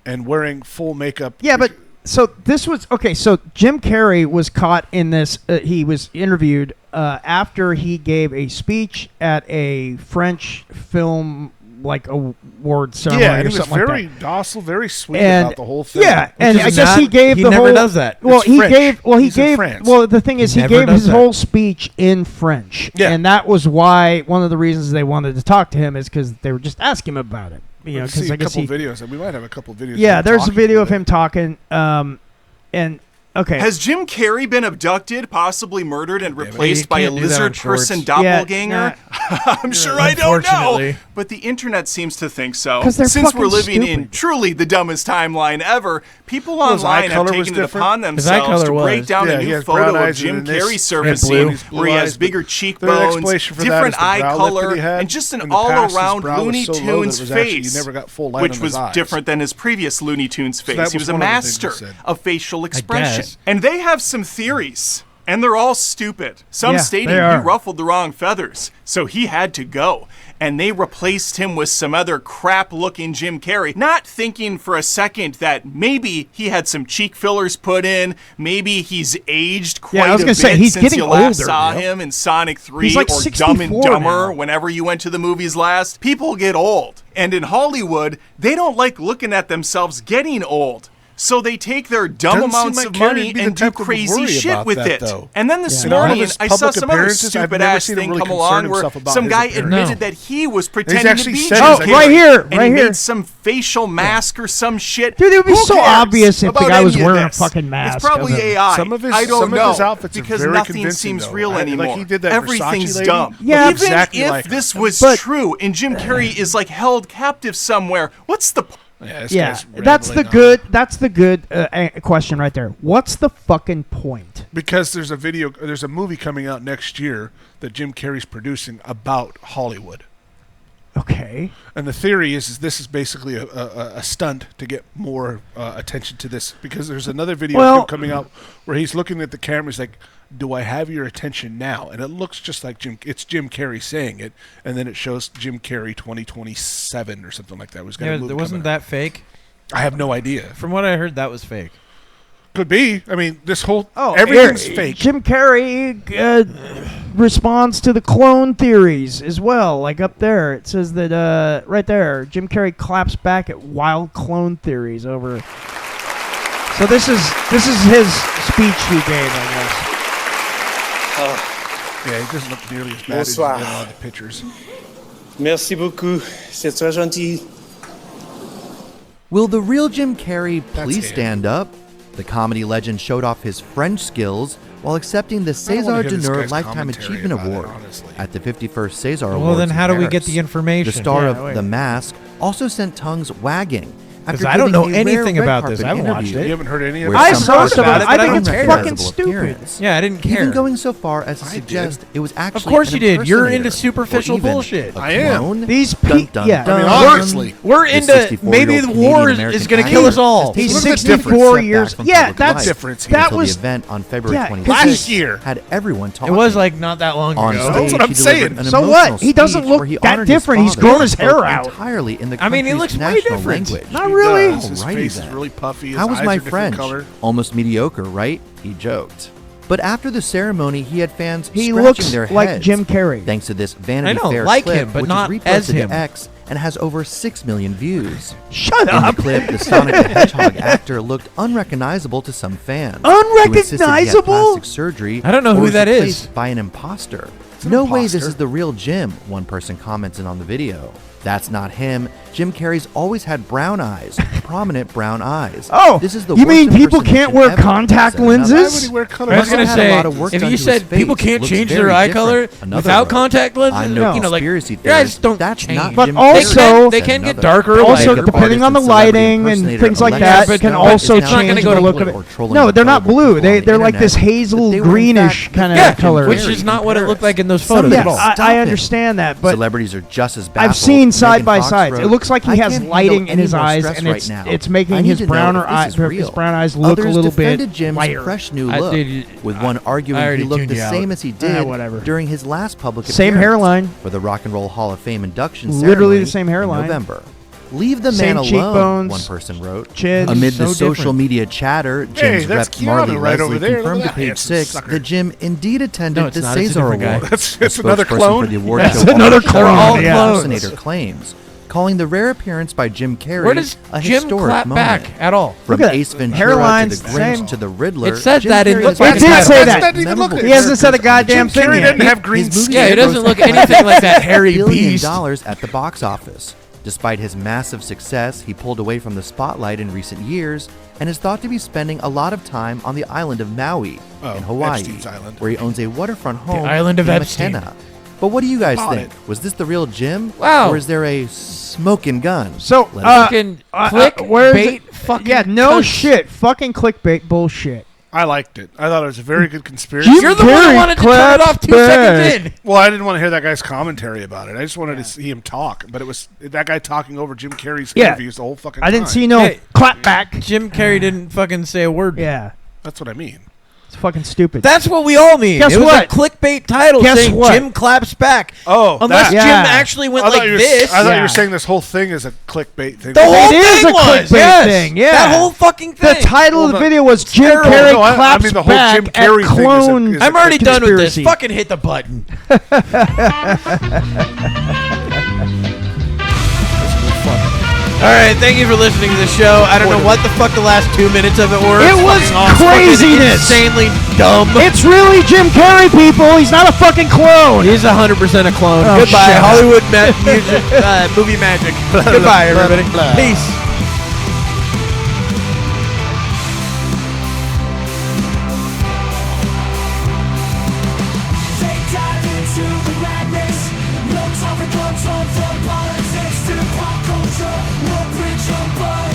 and wearing full makeup. Yeah, but so this was okay. So Jim Carrey was caught in this. He was interviewed after he gave a speech at a French film award ceremony yeah, he or was something like very that. docile, very sweet And about the whole thing. yeah, and Which I is guess he not- gave he the never whole. does that. Well, It's he French. gave. Well, he He's in gave. France. Well, the thing is, he Never gave does his that. whole speech in French, Yeah. and that was why one of the reasons they wanted to talk to him is because they were just asking him about it. You know, Let's see because I a guess couple he. videos. We might have a couple videos. Yeah, of him there's a talking video of about him talking. And okay. Has Jim Carrey been abducted, possibly murdered, and replaced by a can't do that on lizard shorts. person Yeah, doppelganger? I'm sure I don't know, Unfortunately. but the internet seems to think so. 'Cause they're Since we're fucking living in stupid. truly the dumbest timeline ever, people Well, his eye online have color was taken it different. upon His eye themselves to color break was. down Yeah, a he new has brown photo of eyes, Jim and then Carrey this- surfacing, blue where he eyes, has but bigger there's an cheekbones, explanation for that different is the eye brow lift color, that he had. and just an In the past, his all-around brow was Looney so low that Tunes it was actually- face, you never got full light which on his was eyes. different than his previous Looney Tunes face. that He was was a one of the things he master said. of facial expression. guess. And they have some theories, and they're all stupid. Some Yeah, stating they he are. ruffled the wrong feathers, so he had to go. And they replaced him with some other crap-looking Jim Carrey, not thinking for a second that maybe he had some cheek fillers put in, maybe he's aged quite I was a gonna bit say, he's since getting you last older, saw yep. him in Sonic 3 He's like or Dumb and 64 Dumber now. whenever you went to the movies last. People get old. And in Hollywood, they don't like looking at themselves getting old. So they take their dumb Doesn't seem amounts like of Carrey money would be and the do type to crazy worry shit about with that, it. though. And then this In all of morning, his I saw public some other appearances, I've stupid never ass seen him thing really come concern along where himself about some his guy appearance. admitted that he was pretending actually to be said Jim he's Carrey. like- right here, And right he here. made some facial mask or some shit. Dude, it would be Who so cares obvious if the about guy was any of wearing a this? fucking mask It's probably of him. AI. Some of his- I don't some of know his outfits are because very nothing convincing, seems though. real Like anymore. he did that Everything's Versace lady. dumb. Yeah, Even exactly if like this her. was But- true and Jim Carrey is like held captive somewhere, what's the Yeah, this Yeah, guy's that's the rambling on. good. That's the good question right there. What's the fucking point? Because there's a movie coming out next year that Jim Carrey's producing about Hollywood. Okay. And the theory is this is basically a stunt to get more attention to this, because there's another video of him coming out where he's looking at the camera. He's like, "Do I have your attention now?" And it looks just like It's Jim Carrey saying it, and then it shows Jim Carrey 2027 or something like that. Wasn't that fake? I have no idea. From what I heard, that was fake. Could be. I mean, this whole Oh, everything's here, fake. Jim Carrey responds to the clone theories as well. Like up there, it says that right there, Jim Carrey claps back at wild clone theories over. So this is his speech he gave, I guess. Yeah, he doesn't look nearly as bad as he did on the pictures. Merci beaucoup. C'est très gentil. Will the real Jim Carrey please him. stand up? The comedy legend showed off his French skills while accepting the I don't wanna César hear this d'Honneur guy's Lifetime commentary Achievement about it, Award honestly. at the 51st César Well, Awards then in how do we get Paris. the information? The star Yeah, of wait. The Mask also sent tongues wagging. Because after I don't giving know a rare anything red about this. carpet I haven't watched interview it. You haven't heard any of where it? I some saw person some of it. had I think an it's fucking unrecognizable stupid. appearance. Yeah, I didn't care. Even going so far as to I suggest it was actually Of course an you did. You're into impersonator, superficial or even bullshit. a I am. clone. These Dun, pe- dun, yeah. I mean, dun. obviously. We're The into 64-year-old maybe the war Canadian-American is going to actor kill us all. has taken He's a 64 step years. back from Yeah, public that's life difference here. that until was the event on February yeah, 26th last year. had everyone It talking. was like not that long On ago. stage, That's what I'm he delivered saying. an So emotional what? He doesn't speech look where he that honored his different. He's father grown and his spoke hair out. entirely in the I mean, he country's looks way national different. language. Not really. His Alrighty face is then. really puffy. His How was eyes my are different French? color. Almost mediocre, right? He joked. But after the ceremony, he had fans He scratching looks their like heads. Jim Carrey. Thanks to this Vanity I know, Fair like clip, him, but which not is reposted as to him. X and has over 6 million views. Shut In up. the clip, the Sonic the Hedgehog actor looked unrecognizable to some fans. who insisted he had Unrecognizable? plastic surgery. I don't know or who was that is. replaced by an imposter. an No way this imposter. is the real Jim, one person commented on the video. That's not him. Jim Carrey's always had brown eyes, prominent brown eyes. Oh, this is the you worst mean people can't impersonation wear ever, contact said another. lenses? Why would he wear color? I was going to Had a say, lot of work if done you to said his people face, can't looks change very their eye color different. Another without wrote, contact lenses, I'm no you know, like, conspiracy your eyes theorist. don't That's change. not But Jim also- Carrey, they said can get another. darker or Also, lighter. depending on the lighting and things like that, but can no, also it's not gonna change go the to look blue. of Or it. trolling No, they're not gullible blue. people on the They're like internet this that hazel they were in greenish fact kind the of color. Which Carrey is not in what it Paris. looked like in those Some photos Yeah, at all. Stop I it. understand that, but Celebrities are just as baffled. I've seen side Megan by Fox sides. wrote, It looks like he "I has can't lighting handle in his any more eyes, stress and right it's now. it's I making need his to know browner if this eye, is his real." brown eyes look Others a little bit defended Jim's lighter. fresh new I look, did- with one arguing I he already looked tuned the you out. same as he did whatever. during his last public Same appearance hairline. for the Rock and Roll Hall of Fame induction Literally ceremony the same hairline. in November. Leave the Same man alone, cheekbones, one person wrote. chin. Amid So the social different. media chatter, Hey, Jim's that's rep Keanu Marley right over Leslie there. Look confirmed at to that Page handsome 6 sucker. that Jim indeed attended No, it's the not. It's a César different guy. Award. That's A another spokesperson clone? for the award That's show another also clone, called yeah. the impersonator claims, calling the rare appearance by Jim Carrey Where does a Jim historic clap moment. back at all? From Look at Ace that. Ventura Hairline, to the Grinch same. to the Riddler, It said Jim that in Carrey the has fucking been title. one of It did say the that. most He doesn't memorable even He hasn't said a characters goddamn on thing Carrey yet. doesn't have green His movie skin. Yeah, he doesn't grossed look over anything like that $1 hairy billion beast. at the box office. Despite his massive success, he pulled away from the spotlight in recent years and is thought to be spending a lot of time on the island of Maui in Hawaii, Epstein's island. where he owns a waterfront home island of in Epstein. McKenna. But what do you guys Bought think? it. Was this the real Jim? Wow. Or is there a smoking gun? So, Let us Fucking where's clickbait it? fucking Yeah, no cunt. shit. Fucking clickbait bullshit. I liked it. I thought it was a very good conspiracy. You're the one who wanted to turn it off 2 seconds in. Well, I didn't want to hear that guy's commentary about it. I just wanted to see him talk. But it was that guy talking over Jim Carrey's Yeah. interviews the whole fucking I didn't time. see no Hey. clap back. Jim Carrey didn't fucking say a word. Yeah, That's what I mean. it's fucking stupid. That's what we all mean. Guess it was what? a clickbait title Guess saying what? Jim claps back. Oh, Unless that. Jim Yeah. actually went I thought like you were, this. I thought you Yeah. were saying this whole thing is a clickbait thing. The whole It is thing a was, clickbait yes. thing, yeah. That whole fucking thing. The title of the Well, video was Jim terrible. Carrey No, I claps mean the whole back Jim Carrey at thing is a- clone. is a I'm already done with this. conspiracy. Fucking hit the button. All right, thank you for listening to the show. I don't know what the fuck the last 2 minutes of it were. It It's was fucking awesome. craziness. Fucking insanely dumb. It's really Jim Carrey, people. He's not a fucking clone. He's 100% a clone. Oh, Goodbye, shut up. Hollywood music, movie magic. Goodbye, everybody. Peace. They dive into the madness. No topic comes home from politics to pop culture. No bridge, but